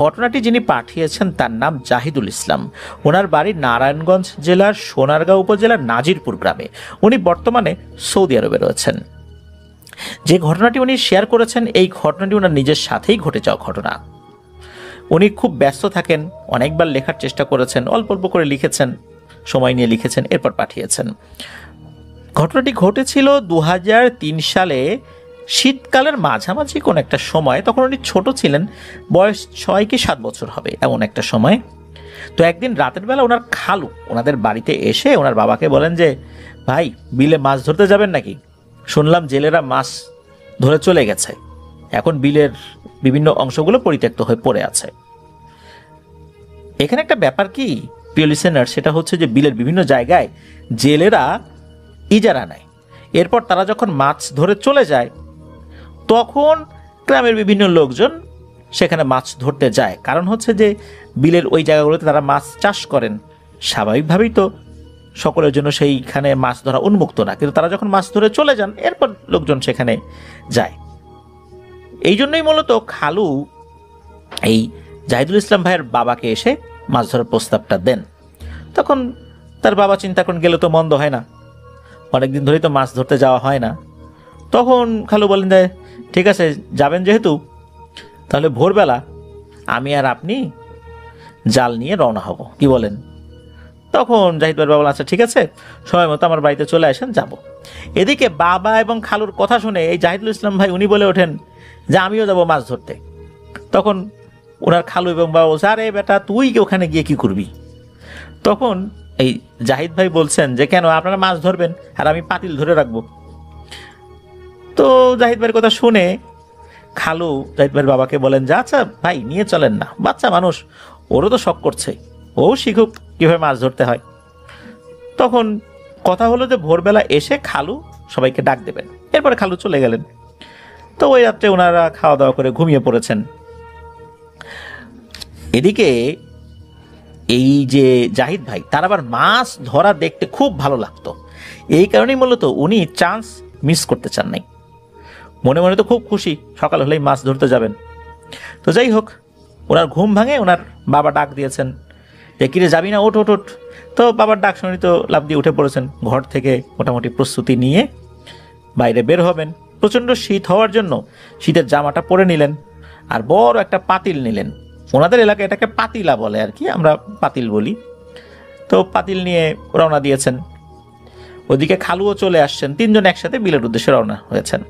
ঘটনাটি যিনি পাঠিয়েছেন তার নাম জাহিদুল ইসলাম। ওনার বাড়ি নারায়ণগঞ্জ জেলার সোনারগাঁও উপজেলার নাজিরপুর গ্রামে। উনি বর্তমানে সৌদি আরবে রয়েছেন। যে ঘটনাটি উনি শেয়ার করেছেন এই ঘটনাটি ওনার নিজের সাথেই ঘটে যাওয়া ঘটনা। উনি খুব ব্যস্ত থাকেন, অনেকবার লেখার চেষ্টা করেছেন, অল্প অল্প করে লিখেছেন, সময় নিয়ে লিখেছেন, এরপর পাঠিয়েছেন। ঘটনাটি ঘটেছিল 2003 সালে শীতকালের মাঝামাঝি কোন একটা সময়। তখন উনি ছোট ছিলেন, বয়স 6 কি 7 বছর হবে এমন একটা সময়। তো একদিন রাতের বেলা ওনার খালু ওনাদের বাড়িতে এসে ওনার বাবাকে বলেন যে, ভাই বিলে মাছ ধরতে যাবেন নাকি? শুনলাম জেলেরা মাছ ধরে চলে গেছে, এখন বিলের বিভিন্ন অংশগুলো পরিত্যক্ত হয়ে পড়ে আছে। এখানে একটা ব্যাপার কি প্রিয় লিসেনার, সেটা হচ্ছে যে বিলের বিভিন্ন জায়গায় জেলেরা ইজারা নেয়। এরপর তারা যখন মাছ ধরে চলে যায় তখন গ্রামের বিভিন্ন লোকজন সেখানে মাছ ধরতে যায়। কারণ হচ্ছে যে বিলের ওই জায়গাগুলোতে তারা মাছ চাষ করেন, স্বাভাবিকভাবেই তো সকলের জন্য সেইখানে মাছ ধরা উন্মুক্ত না। কিন্তু তারা যখন মাছ ধরে চলে যান এরপর লোকজন সেখানে যায়। এই জন্যই মূলত খালু এই জাহিদুল ইসলাম ভাইয়ের বাবাকে এসে মাছ ধরার প্রস্তাবটা দেন। তখন তার বাবা চিন্তা করেন, গেলে তো মন্দ হয় না, অনেকদিন ধরেই তো মাছ ধরতে যাওয়া হয় না। তখন খালু বলেন যে, ঠিক আছে যাবেন যেহেতু, তাহলে ভোরবেলা আমি আর আপনি জাল নিয়ে রওনা হব, কি বলেন? তখন জাহিদ ভাইয়ের বাবা বলেন, আচ্ছা ঠিক আছে, সময় মতো আমার বাড়িতে চলে আসেন, যাব। এদিকে বাবা এবং খালুর কথা শুনে এই জাহিদুল ইসলাম ভাই উনি বলে ওঠেন যে আমিও যাব মাছ ধরতে। তখন ওনার খালু এবং বাবা বলছে, আরে বেটা তুই ওখানে গিয়ে কি করবি? তখন এই জাহিদ ভাই বলছেন যে, কেন, আপনারা মাছ ধরবেন আর আমি পাতিল ধরে রাখবো? তো জাহিদ ভাইয়ের কথা শুনে খালু জাহিদ ভাইয়ের বাবাকে বলেন যে, আচ্ছা ভাই নিয়ে চলেন না, বাচ্চা মানুষ, ওরও তো শখ করছে, ও শিখুক কীভাবে মাছ ধরতে হয়। তখন কথা হলো যে ভোরবেলা এসে খালু সবাইকে ডাক দেবেন, এরপরে খালু চলে গেলেন। তো ওই রাত্রে ওনারা খাওয়া দাওয়া করে ঘুমিয়ে পড়েছেন। এদিকে এই যে জাহিদ ভাই, তার আবার মাছ ধরা দেখতে খুব ভালো লাগতো। এই কারণেই মূলত উনি চান্স মিস করতে চান নাই। মনে মনে তো খুব খুশি, সকাল হলেই মাছ ধরতে যাবেন। তো যাই হোক, ওনার ঘুম ভাঙে, ওনার বাবা ডাক দিয়েছেন যে, কিরে যাবি না, ওঠ ওঠ ওঠ। তো বাবার ডাক শুনে তো লাফ দিয়ে উঠে পড়েছেন, ঘর থেকে মোটামুটি প্রস্তুতি নিয়ে বাইরে বের হবেন। প্রচণ্ড শীত হওয়ার জন্য শীতের জামাটা পরে নিলেন আর বড় একটা পাতিল নিলেন। ওনাদের এলাকায় এটাকে পাতিলা বলে আর কি, আমরা পাতিল বলি। তো পাতিল নিয়ে রওনা দিয়েছেন। ওদিকে খালুও চলে আসছেন, তিনজন একসাথে বিলের উদ্দেশ্যে রওনা হয়েছেন।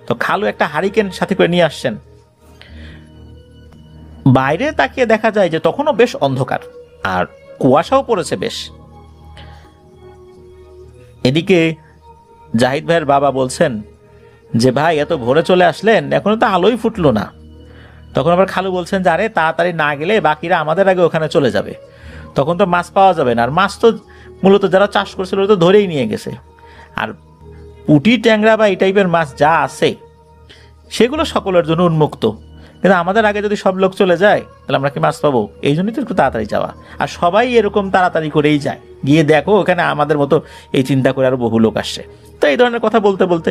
তো খালু একটা হারিকেন সাথে করে নিয়ে আসছেন। বাইরে তাকিয়ে দেখা যায় যে তখনও বেশ অন্ধকার আর কুয়াশাও পড়েছে বেশ। এদিকে জাহিদ ভাইয়ের বাবা বলছেন যে, ভাই এত ভোরে চলে আসলেন, এখনো তো আলোই ফুটলো না। তখন আবার খালু বলছেন যে, আরে তাড়াতাড়ি না গেলে বাকিরা আমাদের আগে ওখানে চলে যাবে, তখন তো মাছ পাওয়া যাবে না। আর মাছ তো মূলত যারা চাষ করছিল তো ধরেই নিয়ে গেছে। আর পুঁটি, ট্যাংরা বা এই টাইপের মাছ যা আছে সেগুলো সকলের জন্য উন্মুক্ত, কিন্তু আমাদের আগে যদি সব লোক চলে যায় তাহলে আমরা কি মাছ পাবো? এই জন্যই তো একটু তাড়াতাড়ি যাওয়া। আর সবাই এরকম তাড়াতাড়ি করেই যায়, গিয়ে দেখো ওখানে আমাদের মতো এই চিন্তা করে আরো বহু লোক আসছে। তো এই ধরনের কথা বলতে বলতে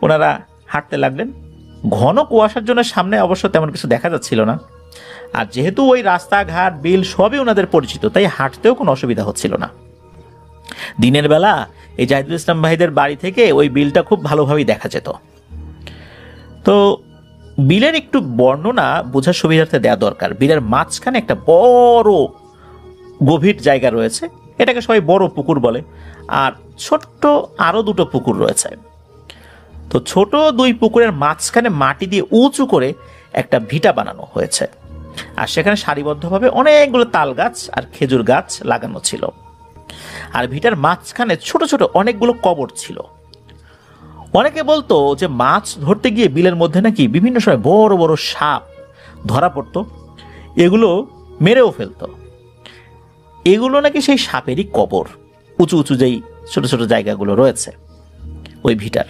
ওনারা হাঁটতে লাগলেন। ঘন কুয়াশার জন্য সামনে অবশ্য তেমন কিছু দেখা যাচ্ছিল না। আর যেহেতু ওই রাস্তাঘাট বিল সবই ওনাদের পরিচিত, তাই হাঁটতেও কোনো অসুবিধা হচ্ছিল না। দিনের বেলা এই জাহিদুল ইসলাম ভাইদের বাড়ি থেকে ওই বিলটা খুব ভালোভাবেই দেখা যেত। তো বিলের একটু বর্ণনা বোঝার সুবিধার্থে দেওয়া দরকার। বিলের মাঝখানে একটা বড় গভীর জায়গা রয়েছে, এটাকে সবাই বড় পুকুর বলে। আর ছোট্ট আরো দুটো পুকুর রয়েছে। তো ছোট দুই পুকুরের মাঝখানে মাটি দিয়ে উঁচু করে একটা ভিটা বানানো হয়েছে। আর সেখানে সারিবদ্ধভাবে অনেকগুলো তাল গাছ আর খেজুর গাছ লাগানো ছিল। আর ভিটার মাঝখানে ছোট ছোট অনেকগুলো কবর ছিল। অনেকে বলতো যে মাছ ধরতে গিয়ে বিলের মধ্যে নাকি বিভিন্ন সময় বড় বড় সাপ ধরা পড়তো, এগুলো মেরেও ফেলতো। এগুলো নাকি সেই সাপেরই কবর, উঁচু উঁচু যেই ছোট ছোট জায়গাগুলো রয়েছে ওই ভিটার।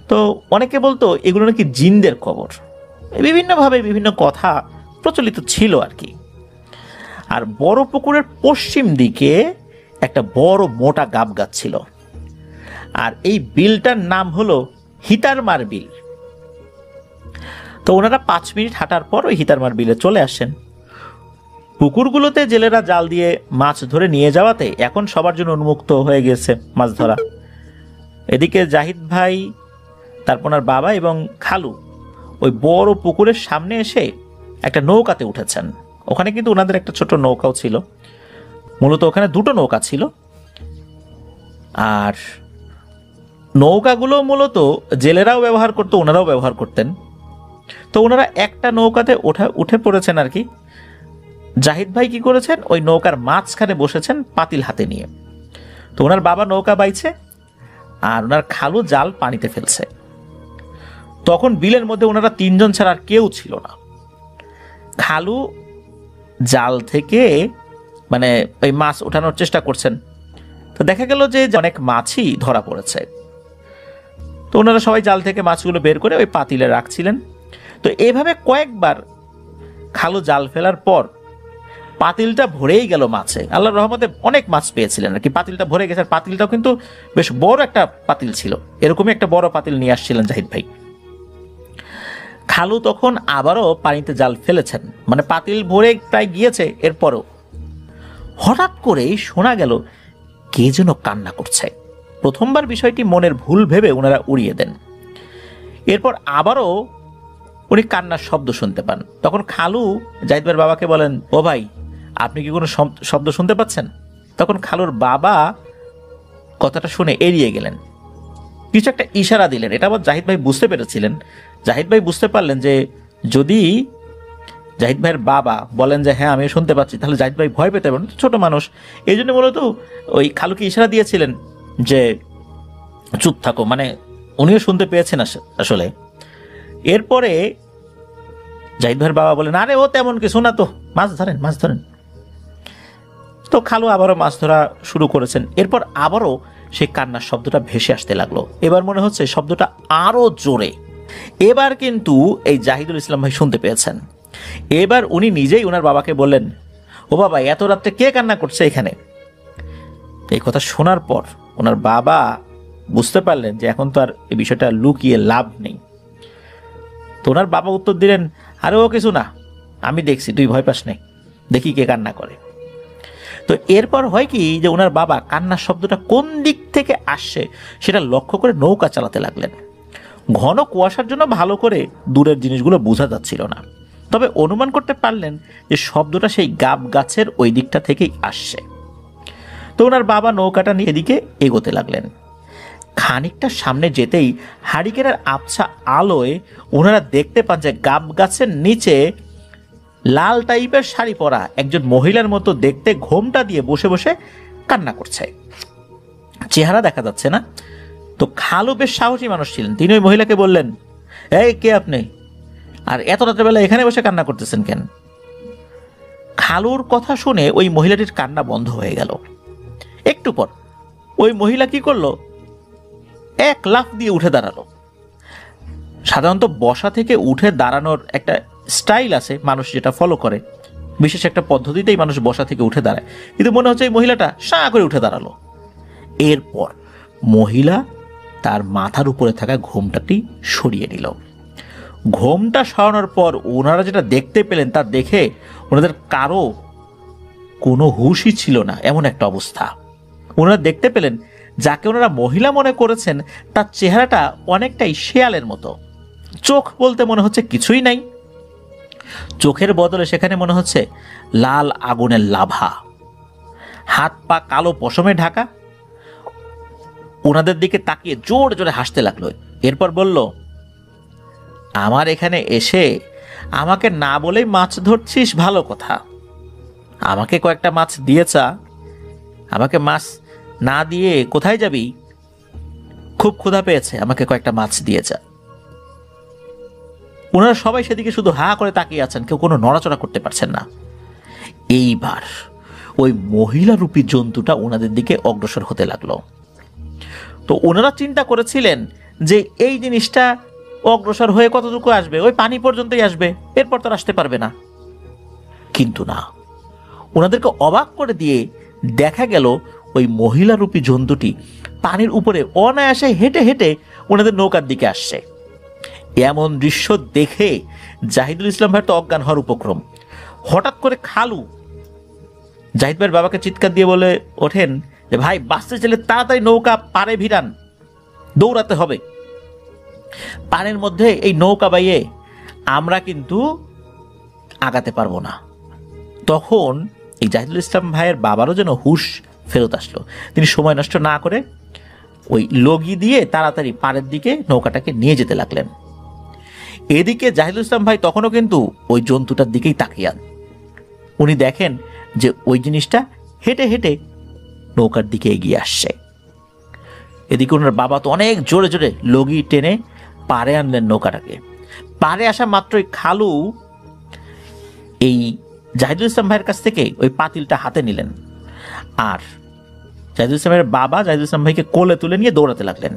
তো অনেকে বলতো এগুলো নাকি জিনদের কবর। বিভিন্নভাবে বিভিন্ন কথা প্রচলিত ছিল আর কি। আর বড় পুকুরের পশ্চিম দিকে একটা বড় মোটা গাব গাছ ছিল। আর এই বিলটার নাম হলো হিতারমার বিল। তো ওনারা 5 মিনিট হাঁটার পর ওই হিতারমার বিলে চলে আসেন। পুকুরগুলোতে জেলেরা জাল দিয়ে মাছ ধরে নিয়ে যাওয়াতে এখন সবার জন্য উন্মুক্ত হয়ে গেছে মাছ ধরা। এদিকে জাহিদ ভাই, তারপর ওনার বাবা এবং খালু ওই বড় পুকুরের সামনে এসে একটা নৌকাতে উঠেছেন। ওখানে কিন্তু ওনাদের একটা ছোট নৌকাও ছিল, মূলত ওখানে 2টো নৌকা ছিল। আর নৌকাগুলো মূলত জেলেরাও ব্যবহার করতো, ওনারাও ব্যবহার করতেন। তো ওনারা একটা নৌকাতে উঠে পড়েছেন আর কি। জাহিদ ভাই কি করেছেন, ওই নৌকার মাঝখানে বসেছেন পাতিল হাতে নিয়ে। তো ওনার বাবা নৌকা বাইছে আর ওনার খালু জাল পানিতে ফেলছে। তখন বিলের মধ্যে ওনারা 3 জন ছাড়া আর কেউ ছিল না। খালু জাল থেকে মানে ওই মাছ ওঠানোর চেষ্টা করছেন। তো দেখা গেল যে অনেক মাছই ধরা পড়েছে। তো ওনারা সবাই জাল থেকে মাছগুলো বের করে ওই পাতিলে রাখছিলেন। তো এইভাবে কয়েকবার খালু জাল ফেলার পর পাতিলটা ভরেই গেল মাছে। আল্লাহর রহমতে অনেক মাছ পেয়েছিলেন আর কি। পাতিলটা ভরে গেছে। আর পাতিলটাও কিন্তু বেশ বড় একটা পাতিল ছিল। এরকমই একটা বড় পাতিল নিয়ে আসছিলেন জাহিদ ভাই। খালু তখন আবারও পানিতে জাল ফেলেছেন, মানে পাতিল ভরে প্রায় গিয়েছে। এরপরও হঠাৎ করেই শোনা গেল কে যেন কান্না করছে। প্রথমবার বিষয়টি মনের ভুল ভেবে ওনারা উড়িয়ে দেন। এরপর আবারও উনি কান্নার শব্দ শুনতে পান। তখন খালু জাহিদ ভাইয়ের বাবাকে বলেন, ও ভাই, আপনি কি কোনো শব্দ শুনতে পাচ্ছেন? তখন খালুর বাবা কথাটা শুনে এড়িয়ে গেলেন, কিছু একটা ইশারা দিলেন। এটা আবার জাহিদ ভাই বুঝতে পেরেছিলেন। জাহিদ ভাই বুঝতে পারলেন যে যদি জাহিদ ভাইয়ের বাবা বলেন যে হ্যাঁ আমি শুনতে পাচ্ছি, তাহলে জাহিদ ভাই ভয় পেতে পারেন, ছোট মানুষ। এই জন্য মূলত ওই খালুকে ইশারা দিয়েছিলেন যে চুপ থাকো, মানে উনিও শুনতে পেয়েছেন আসলে। এরপরে জাহিদ ভাইয়ের বাবা বলেন, আরে ও তেমন কিছু না, তো মাছ ধরেন মাছ ধরেন। তো খালু আবারও মাছ ধরা শুরু করেছেন। এরপর আবারও সেই কান্নার শব্দটা ভেসে আসতে লাগলো। এবার মনে হচ্ছে শব্দটা আরো জোরে। এবার কিন্তু এই জাহিদুল ইসলাম ভাই শুনতে পেয়েছেন। এবার উনি নিজেই ওনার বাবাকে বললেন, ও বাবা, এত রাত্রে কে কান্না করছে এখানে? এই কথা শোনার পর ওনার বাবা বুঝতে পারলেন যে এখন তো আর এই বিষয়টা লুকিয়ে লাভ নেই। তো ওনার বাবা উত্তর দিলেন, আরে ও কিছু না, আমি দেখছি, তুই ভয় পাস নেই, দেখি কে কান্না করে। তো এরপর হয় কি যে ওনার বাবা কান্নার শব্দটা কোন দিক থেকে আসছে সেটা লক্ষ্য করে নৌকা চালাতে লাগলেন। ঘন কুয়াশার জন্য ভালো করে দূরের জিনিসগুলো বোঝা যাচ্ছিল না, তবে অনুমান করতে পারলেন যে শব্দটা সেই গাব গাছের ওই দিকটা থেকেই আসছে। তো ওনার বাবা নৌকাটা নিয়ে এদিকে এগোতে লাগলেন। খানিকটা সামনে যেতেই হারিকেনের আবছা আলোয় ওনারা দেখতে পান যে গাব গাছের নিচে লাল টাইপের শাড়ি পরা একজন মহিলার মতো দেখতে ঘোমটা দিয়ে বসে বসে কান্না করছে। চেহারা দেখা যাচ্ছে না। তো খালু বেশ সাহসী মানুষ ছিলেন, তিনি ওই মহিলাকে বললেন, এই কে আপনি, আর এত রাত্রেবেলা এখানে বসে কান্না করতেছেন কেন? খালুর কথা শুনে ওই মহিলাটির কান্না বন্ধ হয়ে গেল। একটু পর ওই মহিলা কি করলো, এক লাফ দিয়ে উঠে দাঁড়ালো। সাধারণত বসা থেকে উঠে দাঁড়ানোর একটা স্টাইল আছে, মানুষ যেটা ফলো করে, বিশেষ একটা পদ্ধতিতেই মানুষ বসা থেকে উঠে দাঁড়ায়। কিন্তু মনে হচ্ছে এই মহিলাটা সাঁ করে উঠে দাঁড়ালো। এরপর মহিলা তার মাথার উপরে থাকা ঘোমটাটি সরিয়ে নিল। ঘোমটা সরানোর পর ওনারা যেটা দেখতে পেলেন তা দেখে ওনাদের কারো কোনো হুঁশই ছিল না, এমন একটা অবস্থা। ওনারা দেখতে পেলেন যাকে ওনারা মহিলা মনে করেছেন তার চেহারাটা অনেকটাই শেয়ালের মতো। চোখ বলতে মনে হচ্ছে কিছুই নাই, চোখের বদলে সেখানে মনে হচ্ছে লাল আগুনের লাভা। হাত পা কালো পশমে ঢাকা। ওনাদের দিকে তাকিয়ে জোরে জোরে হাসতে লাগলো। এরপর বলল, আমার এখানে এসে আমাকে না বলেই মাছ ধরছিস, ভালো কথা, আমাকে কয়েকটা মাছ দিয়েছা। আমাকে মাছ না দিয়ে কোথায় যাবি? খুব ক্ষুধা পেয়েছে, আমাকে কয়েকটা মাছ দিয়েছা। ওনারা সবাই সেদিকে শুধু হা করে তাকিয়ে আছেন, কেউ কোনো নড়াচড়া করতে পারছেন না। এইবার ওই মহিলা রূপী জন্তুটা ওনাদের দিকে অগ্রসর হতে লাগলো। তো ওনারা চিন্তা করেছিলেন যে এই জিনিসটা অগ্রসর হয়ে কতটুকু আসবে, ওই পানি পর্যন্তই আসবে, এরপর তো আসতে পারবে না। কিন্তু না, ওনাদেরকে অবাক করে দিয়ে দেখা গেল ওই মহিলা রূপী জন্তুটি পানির উপরে অনায়াসে হেঁটে হেঁটে ওনাদের নৌকার দিকে আসছে। এমন দৃশ্য দেখে জাহিদুল ইসলাম ভাইয়ের তো অজ্ঞান হওয়ার উপক্রম। হঠাৎ করে খালু জাহিদ ভাইয়ের বাবাকে চিৎকার দিয়ে বলে ওঠেন যে ভাই বাঁচতে চলে তাড়াতাড়ি নৌকা পাড়ে ভিড়ান, দৌড়াতে হবে, পানির মধ্যে এই নৌকা বাইয়ে আমরা কিন্তু আগাতে পারবো না। তখন এই জাহিদুল ইসলাম ভাইয়ের বাবারও যেন হুশ ফেরত আসলো। তিনি সময় নষ্ট না করে ওই লগি দিয়ে তাড়াতাড়ি পাড়ের দিকে নৌকাটাকে নিয়ে যেতে লাগলেন। এদিকে জাহিদুল ইসলাম ভাই তখনও কিন্তু ওই জন্তুটার দিকেই তাকিয়ান। উনি দেখেন যে ওই জিনিসটা হেঁটে হেঁটে নৌকার দিকে এগিয়ে আসছে। এদিকে ওনার বাবা তো অনেক জোরে জোরে লগি টেনে পাড়ে আনলেন নৌকাটাকে। পাড়ে আসা মাত্রই খালু এই জাহিদুল ইসলাম ভাইয়ের কাছ থেকে ওই পাতিলটা হাতে নিলেন, আর জাহিদুল ইসলামের বাবা জাহিদুল ইসলাম ভাইকে কোলে তুলে নিয়ে দৌড়াতে লাগলেন।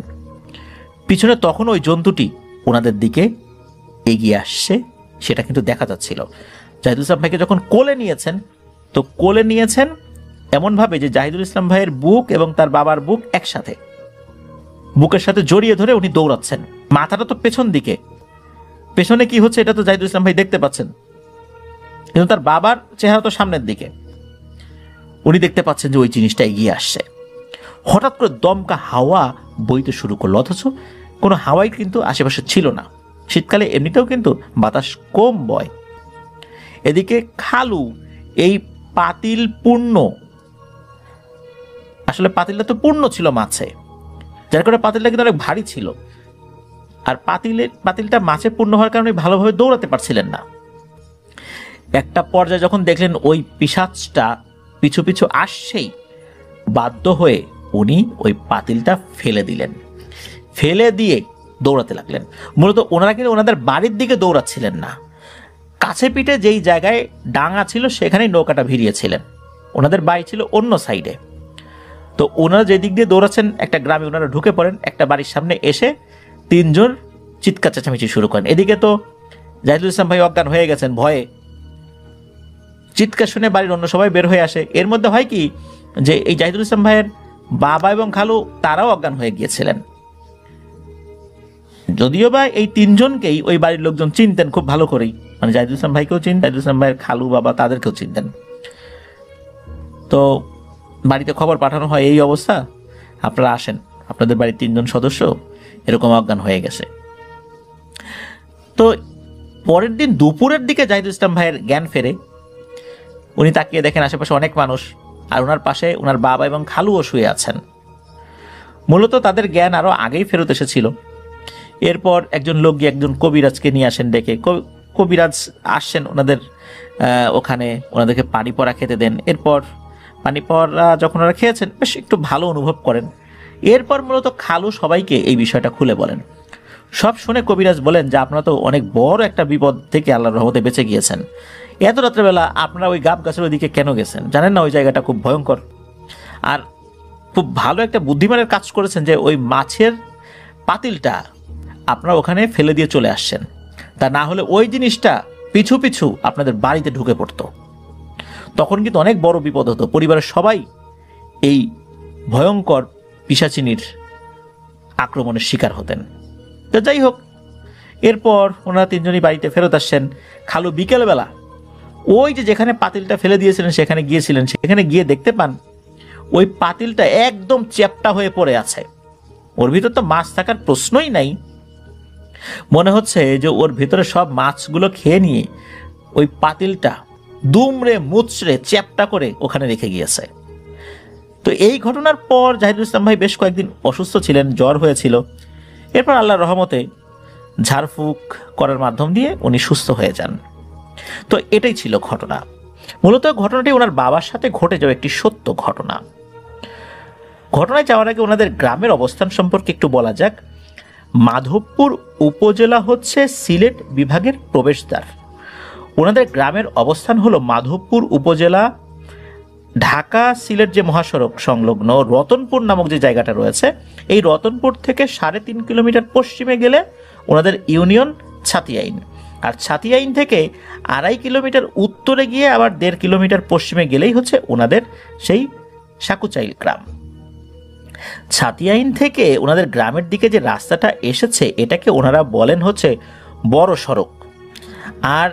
পিছনে তখন ওই জন্তুটি ওনাদের দিকে এগিয়ে আসছে, সেটা কিন্তু দেখা যাচ্ছিল। জাহিদুল ইসলাম ভাইকে যখন কোলে নিয়েছেন, তো কোলে নিয়েছেন এমনভাবে যে জাহিদুল ইসলাম ভাইয়ের বুক এবং তার বাবার বুক একসাথে, বুকের সাথে জড়িয়ে ধরে উনি দৌড়াচ্ছেন। মাথাটা তো পেছন দিকে, পেছনে কি হচ্ছে এটা তো জাহিদুল ইসলাম ভাই দেখতে পাচ্ছেন, কিন্তু তার বাবার চেহারা তো সামনের দিকে। উনি দেখতে পাচ্ছেন যে ওই জিনিসটা এগিয়ে আসছে। হঠাৎ করে দমকা হাওয়া বইতে শুরু করলো, অথচ কোনো হাওয়াই কিন্তু আশেপাশে ছিল না। শীতকালে এমনিতেও কিন্তু বাতাস কম বয়। এদিকে খালু এই পাতিল পূর্ণ, আসলে পাতিলটা তো পূর্ণ ছিল মাছে, যার কারণে পাতিলটা কিন্তু অনেক ভারী ছিল। আর পাতিলটা মাছে পূর্ণ হওয়ার কারণে ভালোভাবে দৌড়াতে পারছিলেন না। একটা পর্যায়ে যখন দেখলেন ওই পিশাচটা পিছু পিছু আসছেই, বাধ্য হয়ে উনি ওই পাতিলটা ফেলে দিলেন। ফেলে দিয়ে দৌড়াতে লাগলেন। মূলত ওনারা কিন্তু ওনাদের বাড়ির দিকে দৌড়াচ্ছিলেন না, কাছে পিঠে যেই জায়গায় ডাঙা ছিল সেখানেই নৌকাটা ভিড়িয়েছিলেন। ওনাদের বাড়ি ছিল অন্য সাইডে। তো ওনারা যে দিক দিয়ে দৌড়াচ্ছেন, একটা গ্রামে ওনারা ঢুকে পড়েন। একটা বাড়ির সামনে এসে তিনজন চিৎকার চেঁচামেচি শুরু করেন। এদিকে তো জাহিদুল ইসলাম ভাই অজ্ঞান হয়ে গেছেন ভয়ে। চিৎকার শুনে বাড়ির অন্য সবাই বের হয়ে আসে। এর মধ্যে হয় কি যে এই জাহিদুল ইসলাম ভাইয়ের বাবা এবং খালু তারাও অজ্ঞান হয়ে গিয়েছিলেন। যদিও বা এই তিনজনকেই ওই বাড়ির লোকজন চিনতেন খুব ভালো করেই, মানে জাহিদুল ইসলাম ভাইকেও চিনতেন, জাহিদুল ইসলাম ভাইয়ের খালু বাবা তাদেরকেও চিনতেন। তো বাড়িতে খবর পাঠানো হয় এই অবস্থা, আপনারা আসেন, আপনাদের বাড়ির তিনজন সদস্য এরকম অজ্ঞান হয়ে গেছে। তো পরের দিন দুপুরের দিকে জাহিদুল ইসলাম ভাইয়ের জ্ঞান ফেরে। উনি তাকিয়ে দেখেন আশেপাশে অনেক মানুষ, আর ওনার পাশে ওনার বাবা এবং খালুও শুয়ে আছেন। মূলত তাদের জ্ঞান আরো আগেই ফেরত এসেছিল। এরপর একজন লোক গিয়ে একজন কবিরাজকে নিয়ে আসেন ডেকে। কবিরাজ আসছেন ওনাদের ওখানে, ওনাদেরকে পানি পড়া খেতে দেন। এরপর পানি পড়া যখন ওরা খেয়েছেন বেশ একটু ভালো অনুভব করেন। এরপর মূলত খালু সবাইকে এই বিষয়টা খুলে বলেন। সব শুনে কবিরাজ বলেন যে আপনারা তো অনেক বড় একটা বিপদ থেকে আল্লাহর রহমতে বেঁচে গিয়েছেন। এত রাত্রেবেলা আপনারা ওই গাব গাছের ওইদিকে কেন গেছেন? জানেন না ওই জায়গাটা খুব ভয়ঙ্কর। আর খুব ভালো একটা বুদ্ধিমানের কাজ করেছেন যে ওই মাছের পাতিলটা আপনারা ওখানে ফেলে দিয়ে চলে আসছেন, তা না হলে ওই জিনিসটা পিছু পিছু আপনাদের বাড়িতে ঢুকে পড়তো, তখন কিন্তু অনেক বড় বিপদ হতো। পরিবারের সবাই এই ভয়ঙ্কর পিশাচিনীর আক্রমণের শিকার হতেন। তো যাই হোক, এরপর ওনারা তিনজনই বাড়িতে ফেরত আসছেন। খালু বিকেলবেলা ওই যে যেখানে পাতিলটা ফেলে দিয়েছিলেন সেখানে গিয়েছিলেন। সেখানে গিয়ে দেখতে পান ওই পাতিলটা একদম চ্যাপ্টা হয়ে পড়ে আছে। ওর ভিতর তো মাছ থাকার প্রশ্নই নাই। মনে হচ্ছে যে ওর ভিতরে সব মাছগুলো খেয়ে নিয়ে ওই পাতিলটা দুমড়ে মুচড়ে চ্যাপ্টা করে ওখানে রেখে গিয়েছে। তো এই ঘটনার পর জাহিদুল ইসলাম ভাই বেশ কয়েকদিন অসুস্থ ছিলেন, জ্বর হয়েছিল। এরপর আল্লাহর রহমতে ঝাড়ফুঁক করার মাধ্যম দিয়ে উনি সুস্থ হয়ে যান। তো এটাই ছিল ঘটনা। মূলত ঘটনাটি ওনার বাবার সাথে ঘটে যাওয়া একটি সত্য ঘটনা। ঘটনায় যাওয়ার আগে ওনাদের গ্রামের অবস্থান সম্পর্কে একটু বলা যাক। মাধবপুর উপজেলা হচ্ছে সিলেট বিভাগের প্রবেশদ্বার। ওনাদের গ্রামের অবস্থান হলো মাধবপুর উপজেলা, ঢাকা সিলেট যে মহাসড়ক সংলগ্ন রতনপুর নামক যে জায়গাটা রয়েছে, এই রতনপুর থেকে 3.5 কিলোমিটার পশ্চিমে গেলে ওনাদের ইউনিয়ন ছাতিয়াইন, আর ছাতিয়াইন থেকে 2.5 কিলোমিটার উত্তরে গিয়ে আবার 1.5 কিলোমিটার পশ্চিমে গেলেই হচ্ছে ওনাদের সেই সাকুচাইল গ্রাম। ছাতিয়াইন থেকে ওনাদের গ্রামের দিকে যে রাস্তাটা এসেছে এটাকে ওনারা বলেন হচ্ছে বড় সড়ক। আর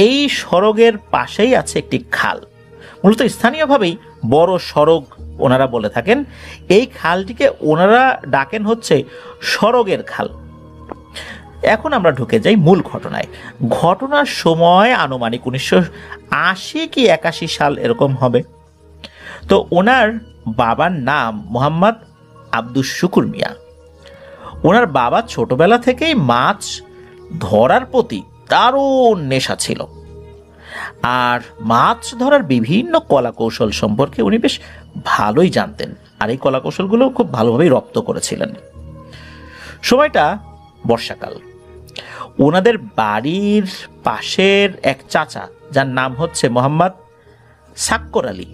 এই সড়কের পাশেই আছে একটি খাল, মূলত স্থানীয়ভাবেই বড় সড়ক ওনারা বলে থাকেন। এই খালটিকে ওনারা ডাকেন হচ্ছে সড়কের খাল। এখন আমরা ঢুকে যাই মূল ঘটনায়। ঘটনার সময় আনুমানিক 1980 কি 81 সাল এরকম হবে। তো ওনার বাবার নাম মোহাম্মদ আব্দুস শুকুর মিয়া। ওনার বাবা ছোটবেলা থেকেই মাছ ধরার প্রতি দারুণ নেশা ছিল, আর মাছ ধরার বিভিন্ন কলা কৌশল সম্পর্কে উনি বেশ ভালোই জানতেন, আর এই কলা কৌশলগুলো খুব ভালোভাবেই রপ্ত করেছিলেন। সময়টা বর্ষাকাল। ওনাদের বাড়ির পাশের এক চাচা, যার নাম হচ্ছে মোহাম্মদ সাক্কর আলী,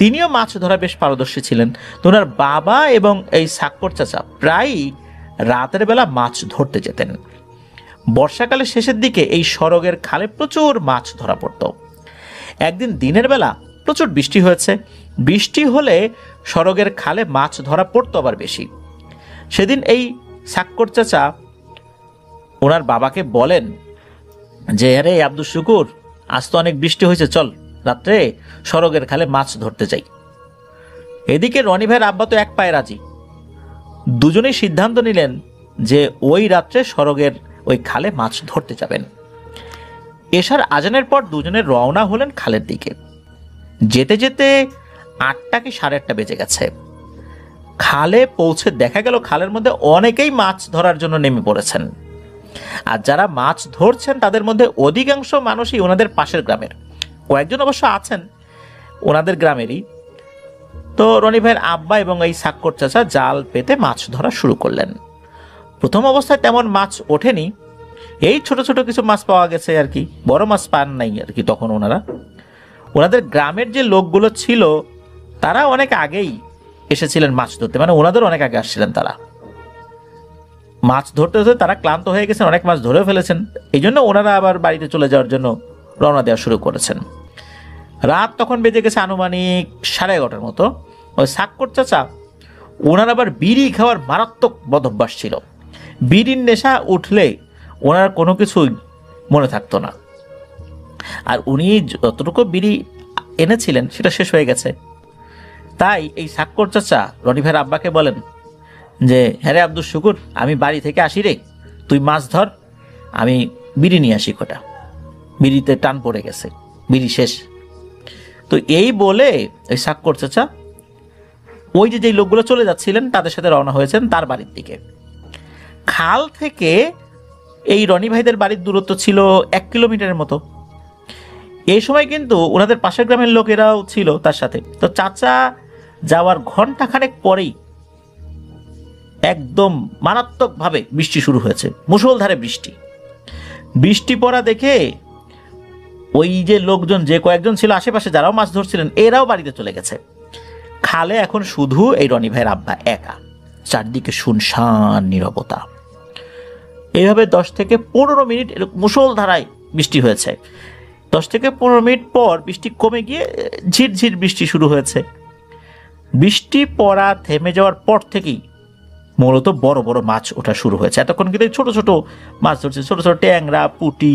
তিনিও মাছ ধরা বেশ পারদর্শী ছিলেন। তো ওনার বাবা এবং এই সাক্কর চাচা প্রায়ই রাতের বেলা মাছ ধরতে যেতেন। বর্ষাকালের শেষের দিকে এই সড়কের খালে প্রচুর মাছ ধরা পড়ত। একদিন দিনের বেলা প্রচুর বৃষ্টি হয়েছে। বৃষ্টি হলে সড়কের খালে মাছ ধরা পড়তো আবার বেশি। সেদিন এই সাক্কর চাচা ওনার বাবাকে বলেন যে, আরে আব্দুস শুকুর, আজ তো অনেক বৃষ্টি হয়েছে, চল রাত্রে সড়কের খালে মাছ ধরতে যাই। এদিকে রনি ভাইয়ের আব্বা তো এক পায়ে রাজি। দুজনেই সিদ্ধান্ত নিলেন যে ওই রাত্রে সড়কের ওই খালে মাছ ধরতে যাবেন। এশার আজানের পর দুজনে রওনা হলেন খালের দিকে। যেতে যেতে 8টা কি 8:30 বেজে গেছে। খালে পৌঁছে দেখা গেল খালের মধ্যে অনেকেই মাছ ধরার জন্য নেমে পড়েছেন। আর যারা মাছ ধরছেন তাদের মধ্যে অধিকাংশ মানুষই ওনাদের পাশের গ্রামের, কয়েকজন অবশ্য আছেন ওনাদের গ্রামেরই। তো রনি ভাইয়ের আব্বা এবং এই সাক্কর চাচা জাল পেতে মাছ ধরা শুরু করলেন। প্রথম অবস্থায় তেমন মাছ ওঠেনি, এই ছোট ছোট কিছু মাছ পাওয়া গেছে আর কি, বড় মাছ পান নাই আর কি। তখন ওনাদের গ্রামের যে লোকগুলো ছিল তারা অনেক আগেই এসেছিলেন মাছ ধরতে, মানে ওনাদের অনেক আগে আসছিলেন। তারা মাছ ধরতে ধরতে তারা ক্লান্ত হয়ে গেছেন, অনেক মাছ ধরেও ফেলেছেন। এই জন্য ওনারা আবার বাড়িতে চলে যাওয়ার জন্য রওনা দেওয়া শুরু করেছেন। রাত তখন বেজে গেছে আনুমানিক 11:30 মতো। ওই সাক্কর চাচা ওনার আবার বিড়ি খাওয়ার মারাত্মক বদভ্যাস ছিল। বিড়ির নেশা উঠলে ওনার কোনো কিছুই মনে থাকতো না। আর উনি যতটুকু বিড়ি এনেছিলেন সেটা শেষ হয়ে গেছে। তাই এই সাক্কর চাচা রনি ভাইয়ের আব্বাকে বলেন যে, হ্যাঁ রে আব্দুস শুকুর, আমি বাড়ি থেকে আসি রে, তুই মাছ ধর, আমি বিড়ি নিয়ে আসি কটা, বিড়িতে টান পড়ে গেছে, বিড়ি শেষ। তো এই বলে ওই সাক্কর চাচা ওই যে যেই লোকগুলো চলে যাচ্ছিলেন তাদের সাথে রওনা হয়েছেন তার বাড়ির দিকে। খাল থেকে এই রনি ভাইদের বাড়ির দূরত্ব ছিল 1 কিলোমিটারের মতো। এই সময় কিন্তু ওনাদের পাশের গ্রামের লোকেরাও ছিল তার সাথে। তো চাচা যাওয়ার ঘন্টাখানেক পরেই একদম মারাত্মকভাবে বৃষ্টি শুরু হয়েছে, মুষলধারে বৃষ্টি। বৃষ্টি পড়া দেখে ওই যে লোকজন, যে কয়েকজন ছিল আশেপাশে যারাও মাছ ধরছিলেন, এরাও বাড়িতে চলে গেছে। খালে এখন শুধু এই রনি ভাইয়ের আব্বা একা, চারদিকে শুনশান নীরবতা। এইভাবে 10 থেকে 15 মিনিট মুষলধারায় বৃষ্টি হয়েছে। 10 থেকে 15 মিনিট পর বৃষ্টি কমে গিয়ে ঝিরঝির বৃষ্টি শুরু হয়েছে। বৃষ্টি পড়া থেমে যাওয়ার পর থেকেই মূলত বড় বড় মাছ ওঠা শুরু হয়েছে। এতক্ষণ কিন্তু ছোট ছোট মাছ ধরছে, ছোট ছোট ট্যাংরা, পুঁটি,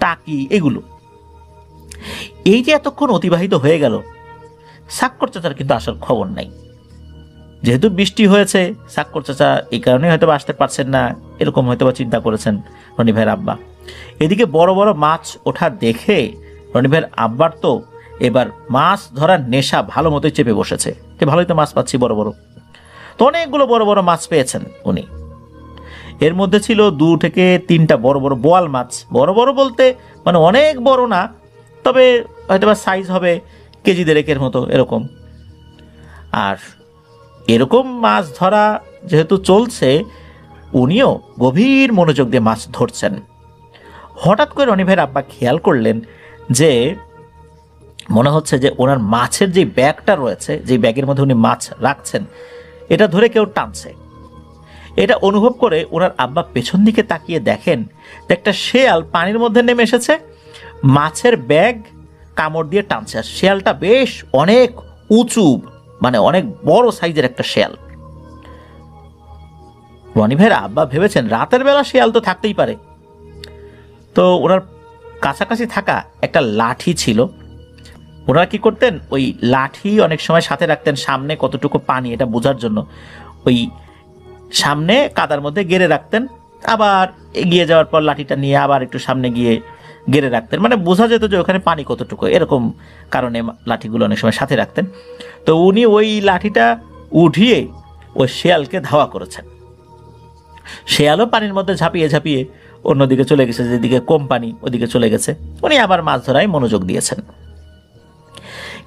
টাকি, এগুলো। এই যে এতক্ষণ অতিবাহিত হয়ে গেল, সাক্কর চাচার কিন্তু আসার খবর নাই। যেহেতু বৃষ্টি হয়েছে, সাক্কর চাচা এই কারণে হয়তো আসতে পারছেন না, এরকম হয়তো চিন্তা করেছেন রনি ভাইয়ের আব্বা। এদিকে বড় বড় মাছ ওঠা দেখে রনি ভাইয়ের আব্বার তো এবার মাছ ধরার নেশা ভালো মতোই চেপে বসেছে, যে ভালোই তো মাছ পাচ্ছি বড় বড়। তো অনেকগুলো বড় বড় মাছ পেয়েছেন উনি। এর মধ্যে ছিল 2 থেকে 3টা বড় বড় বোয়াল মাছ। বড় বড় বলতে মানে অনেক বড় না, তবে হয়তো বা সাইজ হবে কেজি 1.5-এর মতো এরকম। আর এরকম মাছ ধরা যেহেতু চলছে, উনিও গভীর মনোযোগ দিয়ে মাছ ধরছেন। হঠাৎ করে রনি ভাইয়ের আব্বা খেয়াল করলেন যে মনে হচ্ছে যে ওনার মাছের যে ব্যাগটা রয়েছে, যে ব্যাগের মধ্যে উনি মাছ রাখছেন, এটা ধরে কেউ টানছে। এটা অনুভব করে ওনার আব্বা পেছন দিকে তাকিয়ে দেখেন যে একটা শেয়াল পানির মধ্যে নেমে এসেছে, মাছের ব্যাগ কামড় দিয়ে টানছে। আর শেয়ালটা বেশ অনেক উঁচু, মানে অনেক বড় সাইজের একটা শেয়াল। রনি ভাইয়ের আব্বা ভেবেছেন রাতের বেলা শেয়াল তো থাকতেই পারে, তো ওনার কাছাকাছি থাকা একটা লাঠি ছিল। ওনারা কি করতেন, ওই লাঠি অনেক সময় সাথে রাখতেন, সামনে কতটুকু পানি এটা বোঝার জন্য ওই সামনে কাদার মধ্যে গেড়ে রাখতেন, আবার এগিয়ে যাওয়ার পর লাঠিটা নিয়ে আবার একটু সামনে গিয়ে গেড়ে রাখতেন, মানে বোঝা যেত যে ওখানে পানি কতটুকু, এরকম কারণে লাঠিগুলো অনেক সময় সাথে রাখতেন। তো উনি ওই লাঠিটা উঠিয়ে ওই শেয়ালকে ধাওয়া করেছেন। শেয়ালও পানির মধ্যে ঝাঁপিয়ে ঝাঁপিয়ে অন্যদিকে চলে গেছে, যেদিকে কম পানি ওদিকে চলে গেছে। উনি আবার মাছ ধরায় মনোযোগ দিয়েছেন।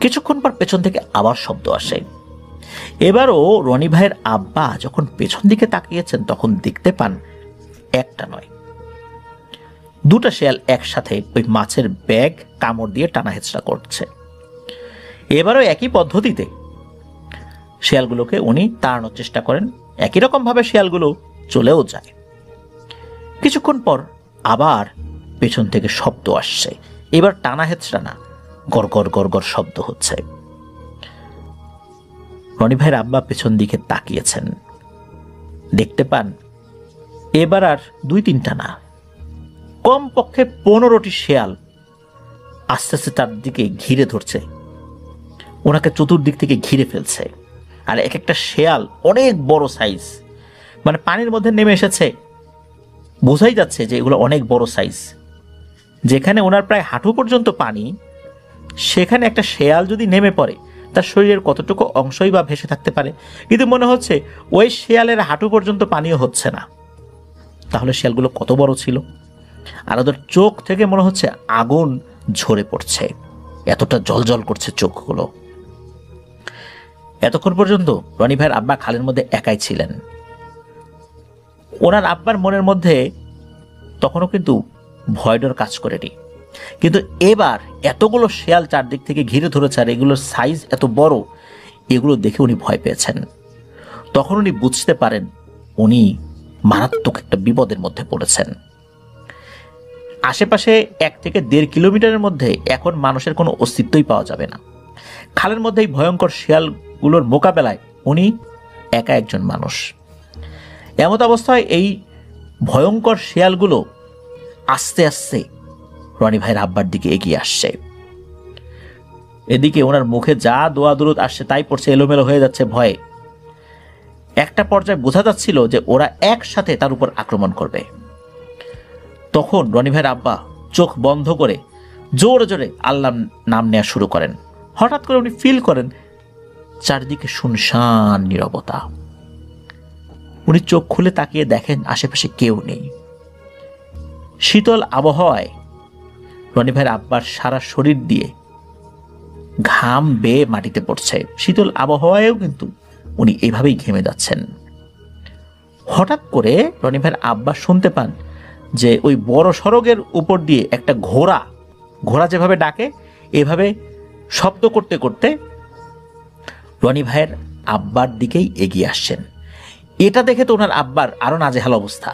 কিছুক্ষণ পর পেছন থেকে আবার শব্দ আসে। এবারও রনি ভাইয়ের আব্বা যখন পেছন দিকে তাকিয়েছেন তখন দেখতে পান একটা নয়, দুটা শেয়াল একসাথে ওই মাছের ব্যাগ কামড় দিয়ে টানা হেঁচড়া করছে। এবারও একই পদ্ধতিতে শেয়ালগুলোকে উনি তাড়ানোর চেষ্টা করেন, একই রকম ভাবে শেয়ালগুলো চলেও যায়। কিছুক্ষণ পর আবার পেছন থেকে শব্দ আসছে, এবার টানা হেঁচড়া না, গড়গড় গড়গড় শব্দ হচ্ছে। রনি ভাইয়ের আব্বা পেছন দিকে তাকিয়েছেন, দেখতে পান এবার আর 2-3টা না, কমপক্ষে 15টি শেয়াল আস্তে আস্তে তার দিকে ঘিরে ধরছে, ওনাকে চতুর্দিক থেকে ঘিরে ফেলছে। আর এক একটা শেয়াল অনেক বড় সাইজ, মানে পানির মধ্যে নেমে এসেছে, বোঝাই যাচ্ছে যে এগুলো অনেক বড় সাইজ। যেখানে ওনার প্রায় হাঁটু পর্যন্ত পানি, সেখানে একটা শেয়াল যদি নেমে পড়ে তার শরীরের কতটুকু অংশই বা ভেসে থাকতে পারে, কিন্তু মনে হচ্ছে ওই শেয়ালের হাঁটু পর্যন্ত পানিও হচ্ছে না। তাহলে শেয়ালগুলো কত বড় ছিল। আর ওদের চোখ থেকে মনে হচ্ছে আগুন ঝরে পড়ছে, এতটা জলজল করছে চোখগুলো। এতক্ষণ পর্যন্ত রনি ভাইয়ের আব্বা খালের মধ্যে একাই ছিলেন। ওনার আব্বার মনের মধ্যে তখনও কিন্তু ভয় ডর কাজ করেনি, কিন্তু এবার এতগুলো শেয়াল চারদিক থেকে ঘিরে ধরেছে আর এগুলোর সাইজ এত বড়, এগুলো দেখে উনি ভয় পেয়েছেন। তখন উনি বুঝতে পারেন উনি মারাত্মক একটা বিপদের মধ্যে পড়েছেন। আশেপাশে 1 থেকে 1.5 কিলোমিটারের মধ্যে এখন মানুষের কোনো অস্তিত্বই পাওয়া যাবে না। খালের মধ্যে এই ভয়ঙ্কর শেয়ালগুলোর মোকাবেলায় উনি একা একজন মানুষ। এমত অবস্থায় এই ভয়ঙ্কর শেয়ালগুলো আস্তে আস্তে রনি ভাইয়ের আব্বার দিকে এগিয়ে আসছে। এদিকে ওনার মুখে যা দোয়া দরুদ আসছে তাই পড়ছে, এলোমেলো হয়ে যাচ্ছে ভয়ে। একটা পর্যায়ে বোঝা যাচ্ছিল যে ওরা একসাথে তার উপর আক্রমণ করবে। তখন রনি ভাইয়ের আব্বা চোখ বন্ধ করে জোরে জোরে আল্লাহর নাম নেওয়া শুরু করেন। হঠাৎ করে উনি ফিল করেন চারদিকে শুনশান নীরবতা। উনি চোখ খুলে তাকিয়ে দেখেন আশেপাশে কেউ নেই। শীতল আবহাওয়ায় রনি ভাইয়ের আব্বার সারা শরীর দিয়ে ঘাম বেয়ে মাটিতে পড়ছে। শীতল আবহাওয়ায়ও কিন্তু উনি এভাবেই ঘেমে যাচ্ছেন। হঠাৎ করে রনি ভাইয়ের আব্বা শুনতে পান যে ওই বড় সড়কের উপর দিয়ে একটা ঘোড়া যেভাবে ডাকে এভাবে শব্দ করতে করতে রনি ভাইয়ের আব্বার দিকেই এগিয়ে আসছেন। এটা দেখে তো ওনার আব্বার আরো নাজেহাল অবস্থা।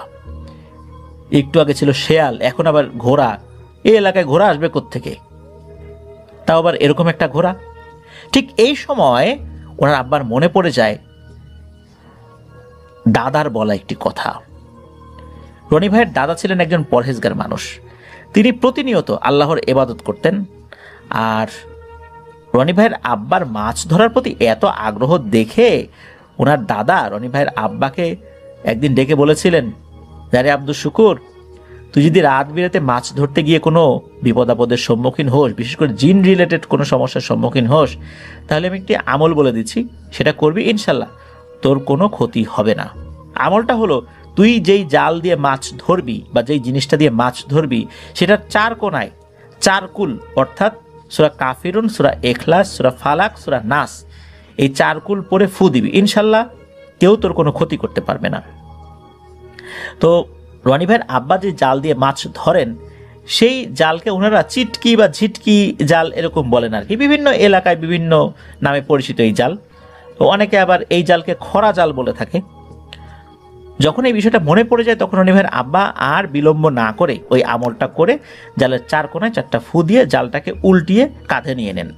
একটু আগে ছিল শেয়াল, এখন আবার ঘোড়া। এই এলাকায় ঘোড়া আসবে কোত্থেকে, তাও আবার এরকম একটা ঘোড়া। ঠিক এই সময় ওনার আব্বার মনে পড়ে যায় দাদার বলা একটি কথা। রনি ভাইয়ের দাদা ছিলেন একজন পরহেজগার মানুষ। তিনি প্রতিনিয়ত আল্লাহর ইবাদত করতেন। আর রনি ভাইয়ের আব্বার মাছ ধরার প্রতি এত আগ্রহ দেখে ওনার দাদা রনি ভাইয়ের আব্বাকে একদিন ডেকে বলেছিলেন, আরে আব্দুল শুকুর, তুই যদি রাত বিরাতে মাছ ধরতে গিয়ে কোনো বিপদ আপদের সম্মুখীন হোস, বিশেষ করে জিন রিলেটেড কোনো সমস্যার সম্মুখীন হোস, তাহলে আমি একটি আমল বলে দিচ্ছি, সেটা করবি, ইনশাল্লাহ তোর কোনো ক্ষতি হবে না। আমলটা হলো, তুই যেই জাল দিয়ে মাছ ধরবি বা যেই জিনিসটা দিয়ে মাছ ধরবি সেটার 4 কোণায় 4 কুল, অর্থাৎ সূরা কাফিরুন, সূরা ইখলাস, সূরা ফালাক, সূরা নাস, এই 4 কুল পরে ফু দিবি, ইনশাল্লাহ কেউ তোর কোনো ক্ষতি করতে পারবে না। তো রনি ভাইয়ের আব্বা যে জাল দিয়ে মাছ ধরেন সেই জালকে ওনারা চিটকি বা ঝিটকি জাল এরকম বলেন আর কি। বিভিন্ন এলাকায় বিভিন্ন নামে পরিচিত এই জাল। তো অনেকে আবার এই জালকে খরা জাল বলে থাকে। যখন এই বিষয়টা মনে পড়ে যায় তখন রনি ভাইয়ের আব্বা আর বিলম্ব না করে ওই আমলটা করে জালের 4 কোণায় 4টা ফু দিয়ে জালটাকে উল্টিয়ে কাঁধে নিয়ে নেন।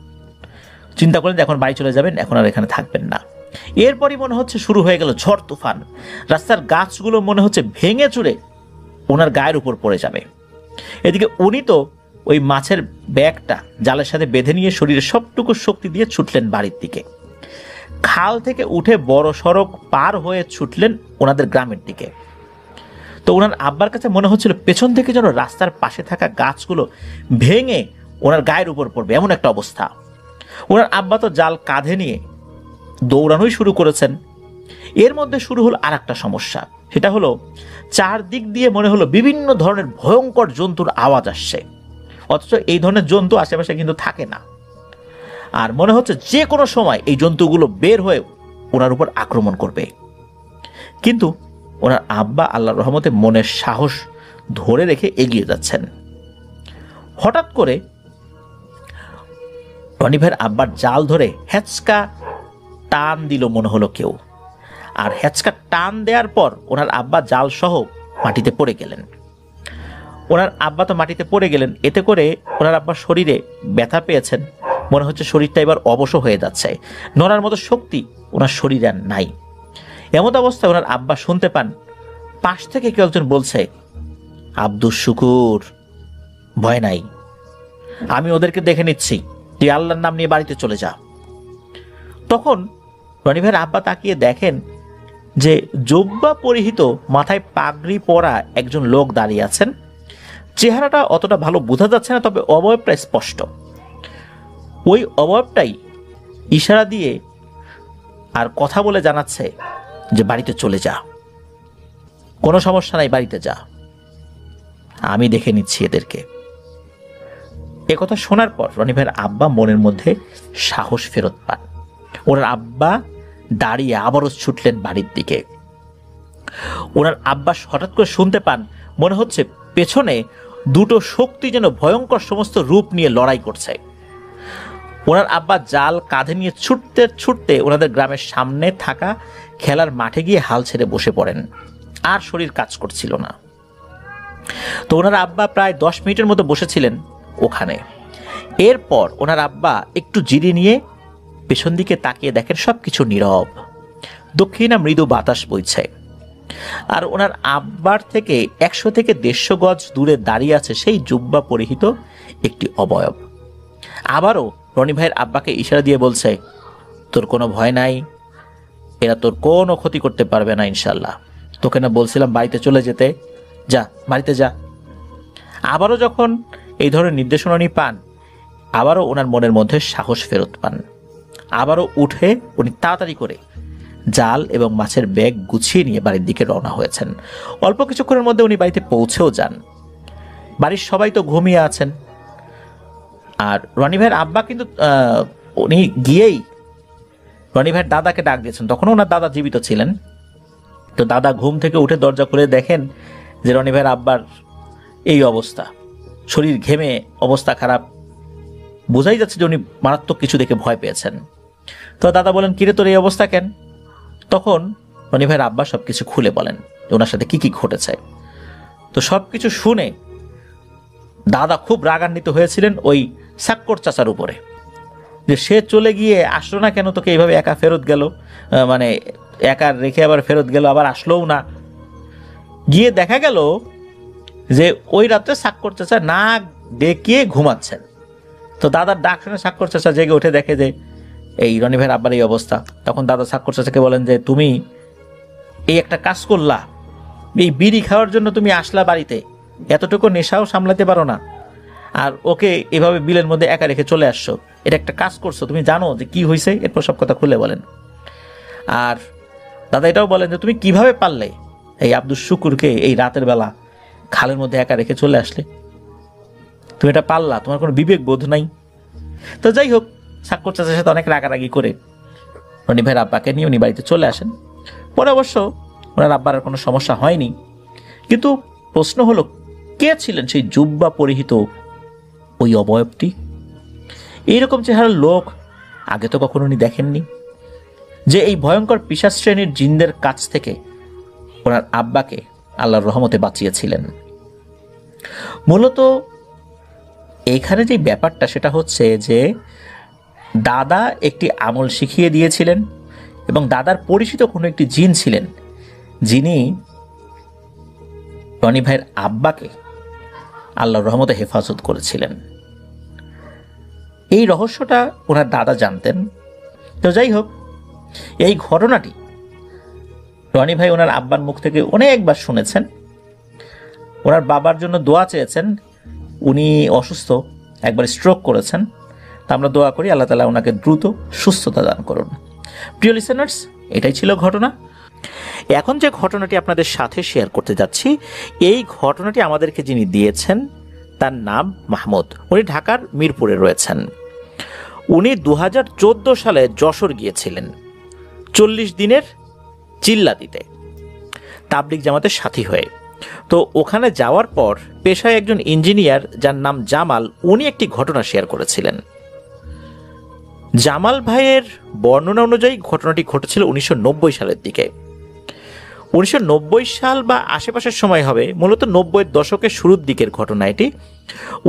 চিন্তা করলেন যে এখন বাড়ি চলে যাবেন, এখন আর এখানে থাকবেন না। এরপরই মনে হচ্ছে শুরু হয়ে গেল ঝড় তুফান। রাস্তার গাছগুলো মনে হচ্ছে ভেঙে চুরে ওনার গায়ের উপর পড়ে যাবে। এদিকে উনি তো ওই মাছের ব্যাগটা জালের সাথে বেঁধে নিয়ে শরীরে সবটুকু শক্তি দিয়ে ছুটলেন বাড়ির দিকে। খাল থেকে উঠে বড় সড়ক পার হয়ে ছুটলেন ওনাদের গ্রামের দিকে। তো ওনার আব্বার কাছে মনে হচ্ছিল পেছন থেকে যেন রাস্তার পাশে থাকা গাছগুলো ভেঙে ওনার গায়ের উপর পড়বে, এমন একটা অবস্থা। ওনার আব্বা তো জাল কাঁধে নিয়ে দৌড়ানোই শুরু করেছেন। এর মধ্যে শুরু হলো আর একটা সমস্যা, সেটা হলো চারদিক দিয়ে মনে হলো বিভিন্ন ধরনের ভয়ঙ্কর জন্তুর আওয়াজ আসছে, অথচ এই ধরনের জন্তু আশেপাশে কিন্তু থাকে না। আর মনে হচ্ছে যে কোনো সময় এই জন্তুগুলো বের হয়ে ওনার উপর আক্রমণ করবে। কিন্তু ওনার আব্বা আল্লাহর রহমতে মনের সাহস ধরে রেখে এগিয়ে যাচ্ছেন। হঠাৎ করে রনি ভাইয়ের আব্বার জাল ধরে হ্যাচকা টান দিল মনে হলো কেউ। আর হ্যাচকা টান দেওয়ার পর ওনার আব্বা জাল সহ মাটিতে পড়ে গেলেন। ওনার আব্বা তো মাটিতে পড়ে গেলেন, এতে করে ওনার আব্বার শরীরে ব্যথা পেয়েছেন। মনে হচ্ছে শরীরটা এবার অবশ হয়ে যাচ্ছে, নড়ার মতো শক্তি ওনার শরীরে আর নাই। এমন অবস্থায় ওনার আব্বা শুনতে পান পাশ থেকে কেউ একজন বলছে, আব্দুস শুকুর, ভয় নাই, আমি ওদেরকে দেখে নিচ্ছি, তুই আল্লাহর নাম নিয়ে বাড়িতে চলে যা। তখন রনি ভাইয়ের আব্বা তাকিয়ে দেখেন যে জুব্বা পরিহিত, মাথায় পাগড়ি পরা একজন লোক দাঁড়িয়ে আছেন। চেহারাটা অতটা ভালো বোঝা যাচ্ছে না, তবে অবয়বটা স্পষ্ট। ওই অবয়বটাই ইশারা দিয়ে আর কথা বলে জানাচ্ছে যে বাড়িতে চলে যা, কোনো সমস্যা নাই, বাড়িতে যা, আমি দেখে নিচ্ছি এদেরকে। একথা শোনার পর রনি ভাইয়ের আব্বা মনের মধ্যে সাহস ফেরত পান। ওনার আব্বা দাঁড়িয়ে আবারও ছুটলেন বাড়ির দিকে। ওনার আব্বা হঠাৎ করে শুনতে পান মনে হচ্ছে পেছনে দুটো শক্তি যেন ভয়ঙ্কর সমস্ত রূপ নিয়ে লড়াই করছে। ওনার আব্বা জাল কাঁধে নিয়ে ছুটতে ছুটতে ওনাদের গ্রামের সামনে থাকা খেলার মাঠে গিয়ে হাল ছেড়ে বসে পড়েন। আর শরীর কাজ করছিল না। তো ওনার আব্বা প্রায় 10 মিনিটের মতো বসেছিলেন ওখানে। এরপর ওনার আব্বা একটু জিরিয়ে নিয়ে পেছন দিকে তাকিয়ে দেখেন সবকিছু নীরব, দক্ষিণা মৃদু বাতাস বইছে। আর ওনার আব্বার থেকে 100 থেকে 150 গজ দূরে দাঁড়িয়ে আছে সেই জুব্বা পরিহিত একটি অবয়ব। আবারও রনি ভাইয়ের আব্বাকে ইশারা দিয়ে বলছে, তোর কোনো ভয় নাই, এরা তোর কোনো ক্ষতি করতে পারবে না ইনশাল্লাহ, তোকে না বলছিলাম বাড়িতে চলে যেতে, যা বাড়িতে যা। আবারও যখন এই ধরনের নির্দেশনা উনি পান, আবারও ওনার মনের মধ্যে সাহস ফেরত পান। আবারও উঠে উনি তাড়াতাড়ি করে জাল এবং মাছের ব্যাগ গুছিয়ে নিয়ে বাড়ির দিকে রওনা হয়েছেন। অল্প কিছুক্ষণের মধ্যে উনি বাড়িতে পৌঁছেও যান। বাড়ির সবাই তো ঘুমিয়ে আছেন। আর রনি ভাইয়ের আব্বা কিন্তু উনি গিয়েই রনি ভাইয়ের দাদাকে ডাক দিয়েছেন। তখনও ওনার দাদা জীবিত ছিলেন। তো দাদা ঘুম থেকে উঠে দরজা খুলে দেখেন যে রনি ভাইয়ের আব্বার এই অবস্থা, শরীর ঘেমে অবস্থা খারাপ, বোঝাই যাচ্ছে যে উনি মারাত্মক কিছু দেখে ভয় পেয়েছেন। তো দাদা বলেন, কিরে তোর এই অবস্থা কেন? তখন রনি ভাইয়ের আব্বা সবকিছু খুলে বলেন যে ওনার সাথে কি কি ঘটেছে। তো সবকিছু শুনে দাদা খুব রাগান্বিত হয়েছিলেন ওই সাক্কর চাচার উপরে, যে সে চলে গিয়ে আসলো না কেন, তোকে এইভাবে একা ফেরত গেল, মানে একা রেখে আবার ফেরত গেল, আবার আসলোও না। গিয়ে দেখা গেল যে ওই রাত্রে সাক্কর চাচা না ডেকিয়ে ঘুমাচ্ছেন। তো দাদার ডাক শুনে সাক্কর চাচা জেগে উঠে দেখে যে এই রনি ভাইয়ের আব্বার এই অবস্থা। তখন দাদা সাক্কর চাচাকে বলেন যে তুমি এই একটা কাজ করলা, এই বিড়ি খাওয়ার জন্য তুমি আসলা বাড়িতে, এতটুকু নেশাও সামলাতে পারো না, আর ওকে এভাবে বিলের মধ্যে একা রেখে চলে আসছো, এটা একটা কাজ করছো, তুমি জানো যে কি হয়েছে? এরপর সব কথা খুলে বলেন। আর দাদা এটাও বলেন যে তুমি কিভাবে পারলে এই আব্দুস শুকুরকে এই রাতের বেলা খালের মধ্যে একা রেখে চলে আসলে, তুমি এটা পারলা, তোমার কোনো বিবেক বোধ নাই। তো যাই হোক, সাক্কর চাচার সাথে অনেক রাগারাগি করে রনি ভাইয়ের আব্বাকে নিয়ে উনি বাড়িতে চলে আসেন। পরে অবশ্য ওনার আব্বার আর কোনো সমস্যা হয়নি। কিন্তু প্রশ্ন হলো, কে ছিলেন সেই জুব্বা পরিহিত ওই অবয়বটি? এইরকম চেহারার লোক আগে তো কখনো উনি দেখেননি, যে এই ভয়ঙ্কর পিশাচ শ্রেণীর জিনদের কাছ থেকে ওনার আব্বাকে আল্লাহর রহমতে বাঁচিয়েছিলেন। মূলত এইখানে যে ব্যাপারটা সেটা হচ্ছে যে দাদা একটি আমল শিখিয়ে দিয়েছিলেন এবং দাদার পরিচিত কোনো একটি জিন ছিলেন যিনি রনি ভাইয়ের আব্বাকে আল্লাহর রহমতে হেফাজত করেছিলেন। এই রহস্যটা ওনার দাদা জানতেন। তো যাই হোক, এই ঘটনাটি রনি ভাই ওনার আব্বার মুখ থেকে অনেকবার শুনেছেন। ওনার বাবার জন্য দোয়া চেয়েছেন, উনি অসুস্থ, একবার স্ট্রোক করেছেন। তা আমরা দোয়া করি আল্লাহ তাআলা ওনাকে দ্রুত সুস্থতা দান করুন। প্রিয় লিসেনার্স, এটাই ছিল ঘটনা। এখন যে ঘটনাটি আপনাদের সাথে শেয়ার করতে যাচ্ছি, এই ঘটনাটি আমাদেরকে যিনি দিয়েছেন তার নাম মাহমুদ। উনি ঢাকার মিরপুরে রয়েছেন। উনি 2014 সালে যশোর গিয়েছিলেন 40 দিনের চিল্লা দিতে তাবলিগ জামাতের সাথী হয়ে। তো ওখানে যাওয়ার পর পেশায় একজন ইঞ্জিনিয়ার যার নাম জামাল, উনি একটি ঘটনা শেয়ার করেছিলেন। জামাল ভাইয়ের বর্ণনা অনুযায়ী ঘটনাটি ঘটেছিল 1990 সালের দিকে। 1990 সাল বা আশেপাশের সময় হবে, মূলত 90-এর দশকের শুরুর দিকের ঘটনা এটি।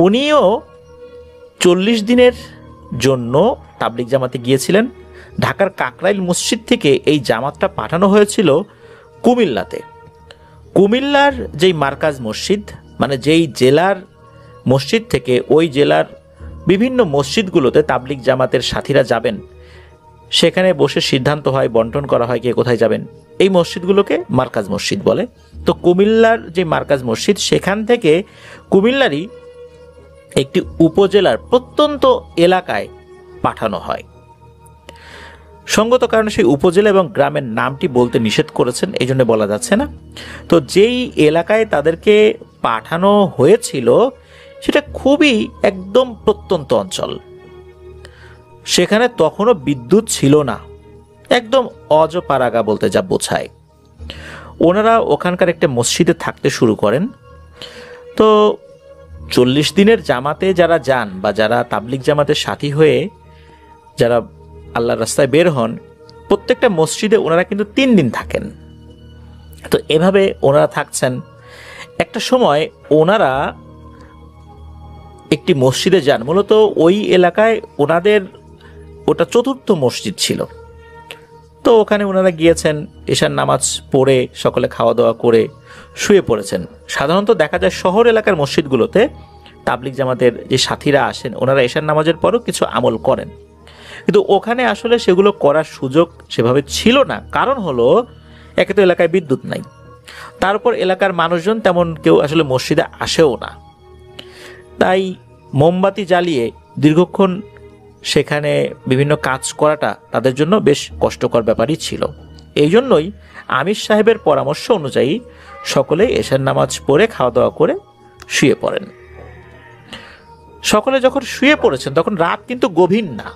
উনিও 40 দিনের জন্য তাবলিগ জামাতে গিয়েছিলেন। ঢাকার কাকরাইল মসজিদ থেকে এই জামাতটা পাঠানো হয়েছিল কুমিল্লাতে। কুমিল্লার যেই মার্কাজ মসজিদ, মানে যেই জেলার মসজিদ থেকে ওই জেলার বিভিন্ন মসজিদগুলোতে তাবলিগ জামাতের সাথীরা যাবেন, সেখানে বসে সিদ্ধান্ত হয়, বন্টন করা হয় কে কোথায় যাবেন। এই মসজিদগুলোকে মার্কাজ মসজিদ বলে। তো কুমিল্লার যে মার্কাজ মসজিদ, সেখান থেকে কুমিল্লারই একটি উপজেলার প্রত্যন্ত এলাকায় পাঠানো হয়। সঙ্গত কারণে সেই উপজেলা এবং গ্রামের নামটি বলতে নিষেধ করেছেন, এই জন্য বলা যাচ্ছে না। তো যেই এলাকায় তাদেরকে পাঠানো হয়েছিল সেটা খুবই একদম প্রত্যন্ত অঞ্চল। সেখানে তখনও বিদ্যুৎ ছিল না, একদম অজপাড়াগা বলতে যা বোঝায়। ওনারা ওখানকার একটা মসজিদে থাকতে শুরু করেন। তো 40 দিনের জামাতে যারা যান বা যারা তাবলিগ জামাতের সাথী হয়ে যারা আল্লাহর রাস্তায় বের হন, প্রত্যেকটা মসজিদে ওনারা কিন্তু 3 দিন থাকেন। তো এভাবে ওনারা থাকছেন। একটা সময় ওনারা একটি মসজিদে যান, মূলত ওই এলাকায় ওনাদের ওটা 4র্থ মসজিদ ছিল। তো ওখানে ওনারা গিয়েছেন, এশার নামাজ পড়ে সকলে খাওয়া দাওয়া করে শুয়ে পড়েছেন। সাধারণত দেখা যায় শহর এলাকার মসজিদগুলোতে তাবলিগ জামাতের যে সাথীরা আসেন, ওনারা এশার নামাজের পরও কিছু আমল করেন, কিন্তু ওখানে আসলে সেগুলো করার সুযোগ সেভাবে ছিল না। কারণ হলো, একে তো এলাকায় বিদ্যুৎ নাই, তারপর এলাকার মানুষজন তেমন কেউ আসলে মসজিদে আসেও না। তাই মোমবাতি জ্বালিয়ে দীর্ঘক্ষণ সেখানে বিভিন্ন কাজ করাটা তাদের জন্য বেশ কষ্টকর ব্যাপারই ছিল। এই জন্যই আমির সাহেবের পরামর্শ অনুযায়ী সকলেই এশার নামাজ পড়ে খাওয়া দাওয়া করে শুয়ে পড়েন। সকলে যখন শুয়ে পড়েছেন তখন রাত কিন্তু গভীর না।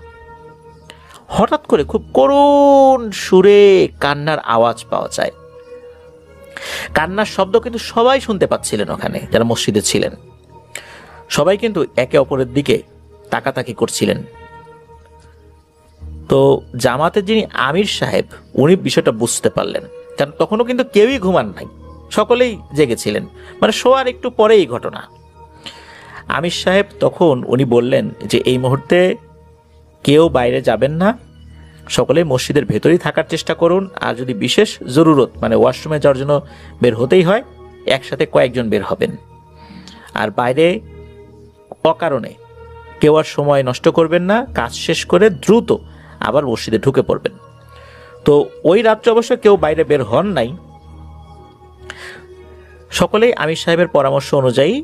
হঠাৎ করে খুব করুণ সুরে কান্নার আওয়াজ পাওয়া যায়। কান্নার শব্দ কিন্তু সবাই শুনতে পাচ্ছিলেন, ওখানে যারা মসজিদে ছিলেন সবাই কিন্তু একে অপরের দিকে তাকাতাকি করছিলেন। তো জামাতের যিনি আমির সাহেব, উনি বিষয়টা বুঝতে পারলেন, কারণ তখনও কিন্তু কেউই ঘুমান নাই, সকলেই জেগেছিলেন। মানে শোয়ার একটু পরেই এই ঘটনা। আমির সাহেব তখন উনি বললেন যে এই মুহূর্তে কেউ বাইরে যাবেন না, সকলে মসজিদের ভেতরেই থাকার চেষ্টা করুন। আর যদি বিশেষ জরুরত, মানে ওয়াশরুমে যাওয়ার জন্য বের হতেই হয়, একসাথে কয়েকজন বের হবেন। আর বাইরে অকারণে কেউ আর সময় নষ্ট করবেন না, কাজ শেষ করে দ্রুত আবার মসজিদে ঢুকে পড়বেন। তো ওই রাত্রে অবশ্য কেউ বাইরে বের হন নাই। সকলেই আমির সাহেবের পরামর্শ অনুযায়ী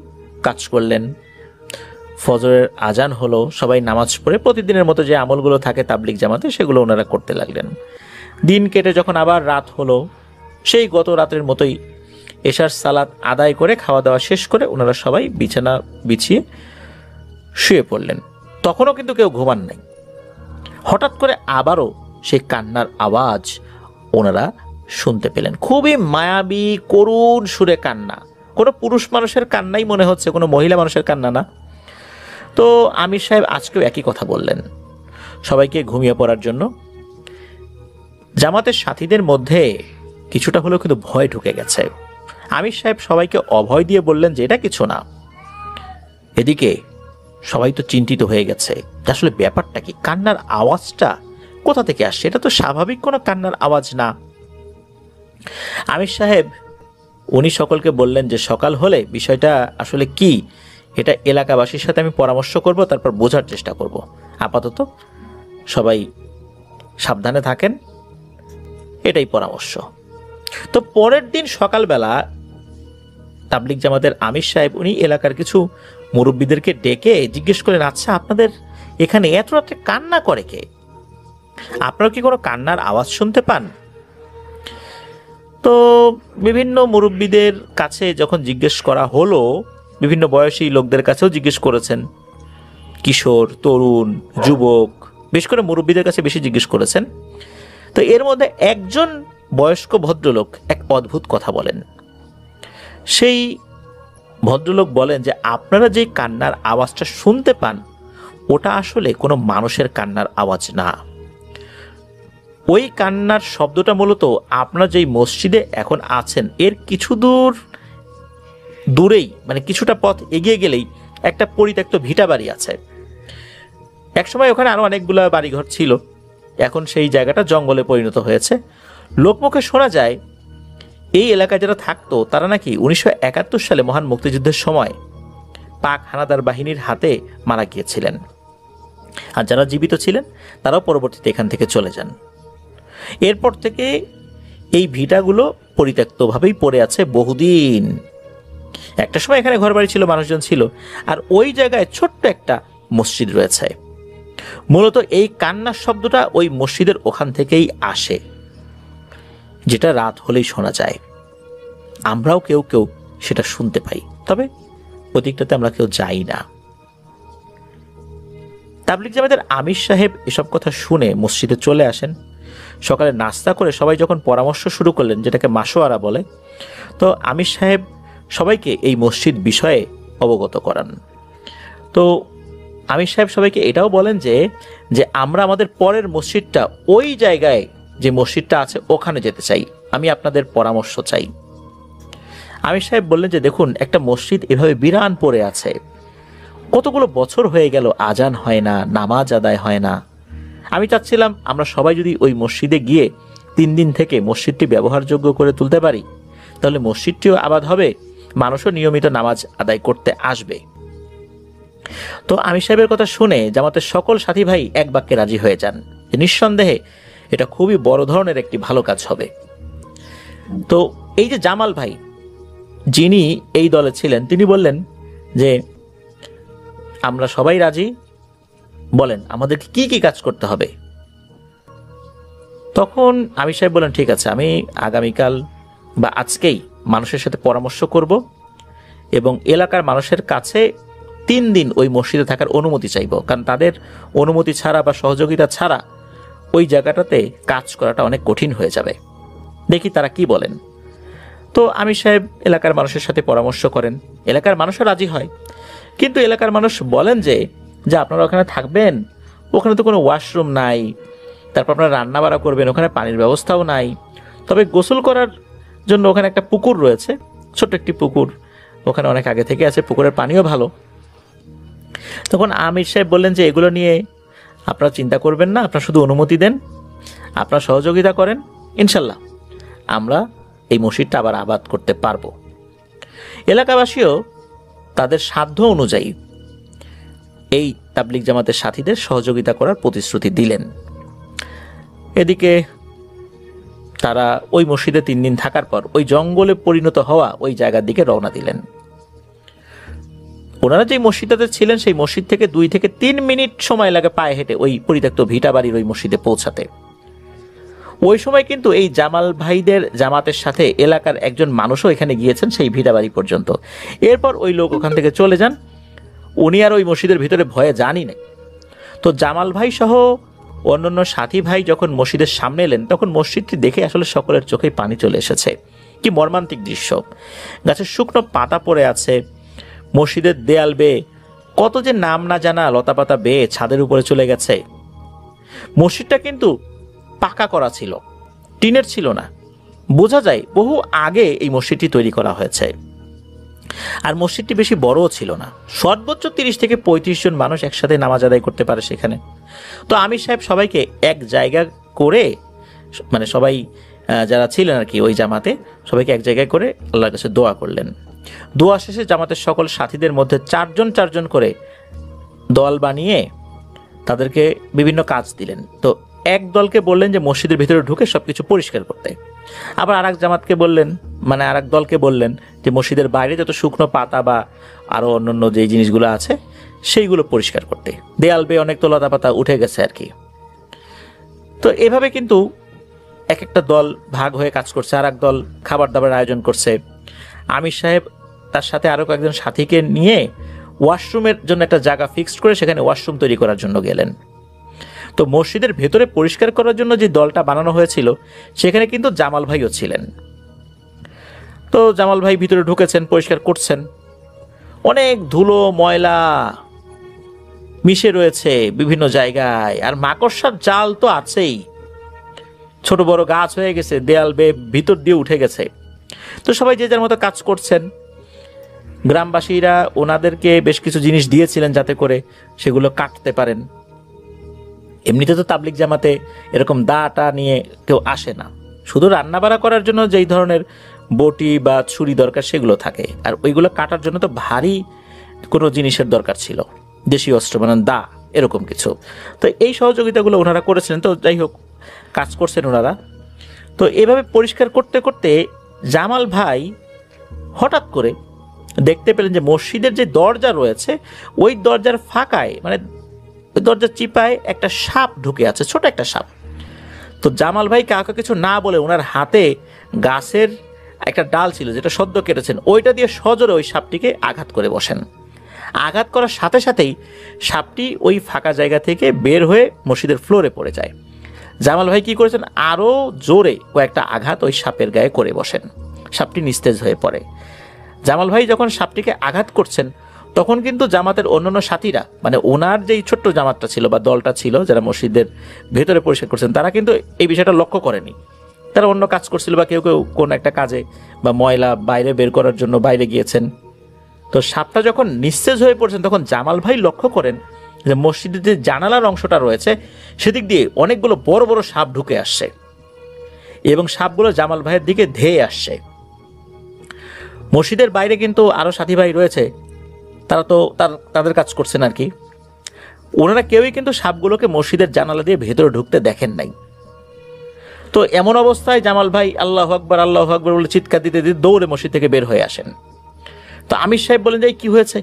কাজ করলেন। ফজরের আজান হলো, সবাই নামাজ পড়ে প্রতিদিনের মতো যে আমলগুলো থাকে তাবলিগ জামাতে, সেগুলো ওনারা করতে লাগলেন। দিন কেটে যখন আবার রাত হলো, সেই গত রাতের মতোই এশার সালাত আদায় করে খাওয়া দাওয়া শেষ করে ওনারা সবাই বিছানা বিছিয়ে শুয়ে পড়লেন। তখনও কিন্তু কেউ ঘুমান নাই। হঠাৎ করে আবারও সেই কান্নার আওয়াজ ওনারা শুনতে পেলেন। খুবই মায়াবী করুণ সুরে কান্না, কোনো পুরুষ মানুষের কান্নাই মনে হচ্ছে, কোনো মহিলা মানুষের কান্না না। তো আমির সাহেব আজকেও একই কথা বললেন সবাইকে ঘুমিয়ে পড়ার জন্য। জামাতের সাথীদের মধ্যে কিছুটা হলেও কিন্তু ভয় ঢুকে গেছে। আমির সাহেব সবাইকে অভয় দিয়ে বললেন যে এটা কিছু না। এদিকে সবাই তো চিন্তিত হয়ে গেছে আসলে ব্যাপারটা কি, কান্নার আওয়াজটা কোথা থেকে আসছে, এটা তো স্বাভাবিক কোনো কান্নার আওয়াজ না। আমির সাহেব উনি সকলকে বললেন যে সকাল হলে বিষয়টা আসলে কি এটা এলাকাবাসীর সাথে আমি পরামর্শ করব, তারপর বোঝার চেষ্টা করব। আপাতত সবাই সাবধানে থাকেন, এটাই পরামর্শ। তো পরের দিন সকালবেলা তাবলিগ জামাতের আমির সাহেব উনি এলাকার কিছু মুরব্বীদেরকে ডেকে জিজ্ঞেস করলেন, আচ্ছা আপনাদের এখানে এত রাতে কান্না করে কে, আপনারা কি কোনো কান্নার আওয়াজ শুনতে পান? তো বিভিন্ন মুরব্বীদের কাছে যখন জিজ্ঞেস করা হলো, বিভিন্ন বয়সী লোকদের কাছেও জিজ্ঞেস করেছেন, কিশোর, তরুণ, যুবক, বেশ করে মুরব্বীদের কাছে বেশি জিজ্ঞেস করেছেন। তো এর মধ্যে একজন বয়স্ক ভদ্রলোক এক অদ্ভুত কথা বলেন। সেই ভদ্রলোক বলেন যে আপনারা যে কান্নার আওয়াজটা শুনতে পান ওটা আসলে কোনো মানুষের কান্নার আওয়াজ না। ওই কান্নার শব্দটা মূলত আপনারা যেই মসজিদে এখন আছেন এর কিছু দূরেই, মানে কিছুটা পথ এগিয়ে গেলেই একটা পরিত্যক্ত ভিটা বাড়ি আছে। একসময় ওখানে আরো অনেকগুলো বাড়িঘর ছিল, এখন সেই জায়গাটা জঙ্গলে পরিণত হয়েছে। লোকমুখে শোনা যায় এই এলাকায় যারা থাকতো তারা নাকি 1971 সালে মহান মুক্তিযুদ্ধের সময় পাক হানাদার বাহিনীর হাতে মারা গিয়েছিলেন, আর যারা জীবিত ছিলেন তারাও পরবর্তীতে এখান থেকে চলে যান। এরপর থেকে এই ভিটাগুলো পরিত্যক্তভাবেই পড়ে আছে বহুদিন। একটা সময় এখানে ঘরবাড়ি ছিল, মানুষজন ছিল, আর ওই জায়গায় ছোট্ট একটা মসজিদ রয়েছে। মূলত এই কান্নার শব্দটা ওই মসজিদের ওখান থেকেই আসে, যেটা রাত হলেই শোনা যায়। আমরাও কেউ কেউ সেটা শুনতে পাই, তবে ওদিকটাতে আমরা কেউ যাই না। তাবলিগ জামাতের আমির সাহেব এসব কথা শুনে মসজিদে চলে আসেন। সকালে নাস্তা করে সবাই যখন পরামর্শ শুরু করলেন, যেটাকে মাশওয়ারা বলে, তো আমির সাহেব সবাইকে এই মসজিদ বিষয়ে অবগত করান। তো আমির সাহেব সবাইকে এটাও বলেন যে আমরা আমাদের পরের মসজিদটা ওই জায়গায় যে মসজিদটা আছে ওখানে যেতে চাই, আমি আপনাদের পরামর্শ চাই। আমির সাহেব বললেন যে দেখুন, একটা মসজিদ এভাবে বিরান পড়ে আছে, কতগুলো বছর হয়ে গেল আজান হয় না, নামাজ আদায় হয় না। আমি চাচ্ছিলাম আমরা সবাই যদি ওই মসজিদে গিয়ে 3 দিন থেকে মসজিদটি ব্যবহারযোগ্য করে তুলতে পারি, তাহলে মসজিদটিও আবাদ হবে, মানুষও নিয়মিত নামাজ আদায় করতে আসবে। তো আমির সাহেবের কথা শুনে জামাতের সকল সাথী ভাই এক বাক্যে রাজি হয়ে যান যে নিঃসন্দেহে এটা খুবই বড় ধরনের একটি ভালো কাজ হবে। তো এই যে জামাল ভাই যিনি এই দলে ছিলেন, তিনি বললেন যে আমরা সবাই রাজি, বলেন আমাদেরকে কি কি কাজ করতে হবে। তখন আমির সাহেব বলেন, ঠিক আছে, আমি আগামীকাল বা আজকেই মানুষের সাথে পরামর্শ করব এবং এলাকার মানুষের কাছে 3 দিন ওই মসজিদে থাকার অনুমতি চাইব, কারণ তাদের অনুমতি ছাড়া বা সহযোগিতা ছাড়া ওই জায়গাটাতে কাজ করাটা অনেক কঠিন হয়ে যাবে, দেখি তারা কি বলেন। তো আমির সাহেব এলাকার মানুষের সাথে পরামর্শ করেন, এলাকার মানুষও রাজি হয়। কিন্তু এলাকার মানুষ বলেন যে আপনারা ওখানে থাকবেন, ওখানে তো কোনো ওয়াশরুম নাই, তারপর আপনারা রান্না বাড়া করবেন, ওখানে পানির ব্যবস্থাও নাই, তবে গোসল করার জন্য ওখানে একটা পুকুর রয়েছে, ছোট্ট একটি পুকুর, ওখানে অনেক আগে থেকে আছে, পুকুরের পানিও ভালো। তখন আমির সাহেব বললেন যে এগুলো নিয়ে আপনারা চিন্তা করবেন না, আপনারা শুধু অনুমতি দেন, আপনারা সহযোগিতা করেন, ইনশাল্লাহ আমরা এই মসজিদটা আবার আবাদ করতে পারবো। এলাকাবাসীও তাদের সাধ্য অনুযায়ী এই তাবলিগ জামাতের সাথীদের সহযোগিতা করার প্রতিশ্রুতি দিলেন। এদিকে তারা ওই মসজিদে 3 দিন থাকার পর ওই জঙ্গলে পরিণত হওয়া ওই জায়গার দিকে রওনা দিলেন। ওনারা যে মসজিদটাতে ছিলেন সেই মসজিদ থেকে 2 থেকে 3 মিনিট সময় লাগে পায়ে হেঁটে ওই পরিত্যক্ত ভিটা বাড়ির ওই মসজিদে পৌঁছাতে। ওই সময় কিন্তু এই জামাল ভাইদের জামাতের সাথে এলাকার একজন মানুষও এখানে গিয়েছেন সেই ভিটা বাড়ি পর্যন্ত। এরপর ওই লোক ওখান থেকে চলে যান, উনি আর ওই মসজিদের ভিতরে ভয়ে যানই না। তো জামাল ভাই সহ অন্যান্য সাথী ভাই যখন মসজিদের সামনে এলেন, তখন মসজিদটি দেখে আসলে সকলের চোখে পানি চলে এসেছে। কি মর্মান্তিক দৃশ্য, গাছের শুকনো পাতা পড়ে আছে, মসজিদের দেয়াল বেয়ে কত যে নাম না জানা লতা পাতা বেয়ে ছাদের উপরে চলে গেছে। মসজিদটা কিন্তু পাকা করা ছিল, টিনের ছিল না, বোঝা যায় বহু আগে এই মসজিদটি তৈরি করা হয়েছে। আর মসজিদটি বেশি বড়ও ছিল না, সর্বোচ্চ 30 থেকে 35 জন মানুষ একসাথে নামাজ আদায় করতে পারে সেখানে। তো আমির সাহেব সবাইকে এক জায়গা করে, মানে সবাই যারা ছিলেন আর কি ওই জামাতে, সবাইকে এক জায়গায় করে আল্লাহর কাছে দোয়া করলেন। দোয়া শেষে জামাতের সকল সাথীদের মধ্যে 4 জন করে দল বানিয়ে তাদেরকে বিভিন্ন কাজ দিলেন। তো এক দলকে বললেন যে মসজিদের ভিতরে ঢুকে সবকিছু পরিষ্কার করতে, আবার আরেক জামাতকে বললেন, মানে আরেক দলকে বললেন যে মসজিদের বাইরে যত শুকনো পাতা বা আরও অন্যান্য যেই জিনিসগুলো আছে সেইগুলো পরিষ্কার করতে। দেয়াল বেয়ে অনেক তো লতা পাতা উঠে গেছে আর কি। তো এভাবে কিন্তু এক একটা দল ভাগ হয়ে কাজ করছে, আর এক দল খাবার দাবার আয়োজন করছে। আমির সাহেব তার সাথে আরও কয়েকজন সাথীকে নিয়ে ওয়াশরুমের জন্য একটা জায়গা ফিক্সড করে সেখানে ওয়াশরুম তৈরি করার জন্য গেলেন। তো মসজিদের ভেতরে পরিষ্কার করার জন্য যে দলটা বানানো হয়েছিল সেখানে কিন্তু জামাল ভাইও ছিলেন। তো জামাল ভাই ভিতরে ঢুকেছেন, পরিষ্কার করছেন। অনেক ধুলো ময়লা মিশে রয়েছে বিভিন্ন জায়গায়, আর মাকড়সার জাল তো আছেই, ছোট বড় গাছ হয়ে গেছে, দেয়াল বেয়ে ভিতর দিয়ে উঠে গেছে। তো সবাই যে যার মতো কাজ করছেন। গ্রামবাসীরা ওনাদেরকে বেশ কিছু জিনিস দিয়েছিলেন যাতে করে সেগুলো কাটতে পারেন। এমনিতে তো তাবলিগ জামাতে এরকম দাটা নিয়ে কেউ আসে না, শুধু রান্নাবাড়া করার জন্য যেই ধরনের বটি বা ছুরি দরকার সেগুলো থাকে, আর ওইগুলো কাটার জন্য তো ভারী কোনো জিনিসের দরকার ছিল, দেশীয় অস্ত্র মানে দা এরকম কিছু। তো এই সহযোগিতাগুলো ওনারা করেছিলেন। তো যাই হোক, কাজ করছেন ওনারা। তো এভাবে পরিষ্কার করতে করতে জামাল ভাই হঠাৎ করে দেখতে পেলেন যে মসজিদের যে দরজা রয়েছে ওই দরজার ফাঁকায়, মানে ওই দরজার চিপায় একটা সাপ ঢুকে আছে, ছোট একটা সাপ। তো জামাল ভাই কাউকে কিছু না বলে ওনার হাতে গাছের একটা ডাল ছিল যেটা সদ্য কেটেছেন, ওইটা দিয়ে সজোরে ওই সাপটিকে আঘাত করে বসেন। আঘাত করার সাথে সাথেই সাপটি ওই ফাঁকা জায়গা থেকে বের হয়ে মসজিদের ফ্লোরে পড়ে যায়। জামাল ভাই কি করেছেন, আরও জোরে কয়েকটা আঘাত ওই সাপের গায়ে করে বসেন, সাপটি নিস্তেজ হয়ে পড়ে। জামাল ভাই যখন সাপটিকে আঘাত করছেন তখন কিন্তু জামাতের অন্যান্য সাথীরা, মানে ওনার যেই ছোট্ট জামাতটা ছিল বা দলটা ছিল যারা মসজিদের ভেতরে পরিষ্কার করছেন, তারা কিন্তু এই বিষয়টা লক্ষ্য করেনি। তারা অন্য কাজ করছিল বা কেউ কেউ কোন একটা কাজে বা ময়লা বাইরে বের করার জন্য বাইরে গিয়েছেন। তো সাপটা যখন নিস্তেজ হয়ে পড়ছেন তখন জামাল ভাই লক্ষ্য করেন যে মসজিদের যে জানালার অংশটা রয়েছে সেদিক দিয়ে অনেকগুলো বড় বড় সাপ ঢুকে আসছে এবং সাপগুলো জামাল ভাইয়ের দিকে ধেয়ে আসছে। মসজিদের বাইরে কিন্তু আরও সাথী ভাই রয়েছে, তারা তো তাদের কাজ করছেন আর কি। ওনারা কেউই কিন্তু সাপগুলোকে মসজিদের জানালা দিয়ে ভেতরে ঢুকতে দেখেন নাই। তো এমন অবস্থায় জামাল ভাই আল্লাহু আকবার বলে চিৎকার দিতে দিতে দৌড়ে মসজিদ থেকে বের হয়ে আসেন। তো আমির সাহেব বলেন যে কি হয়েছে,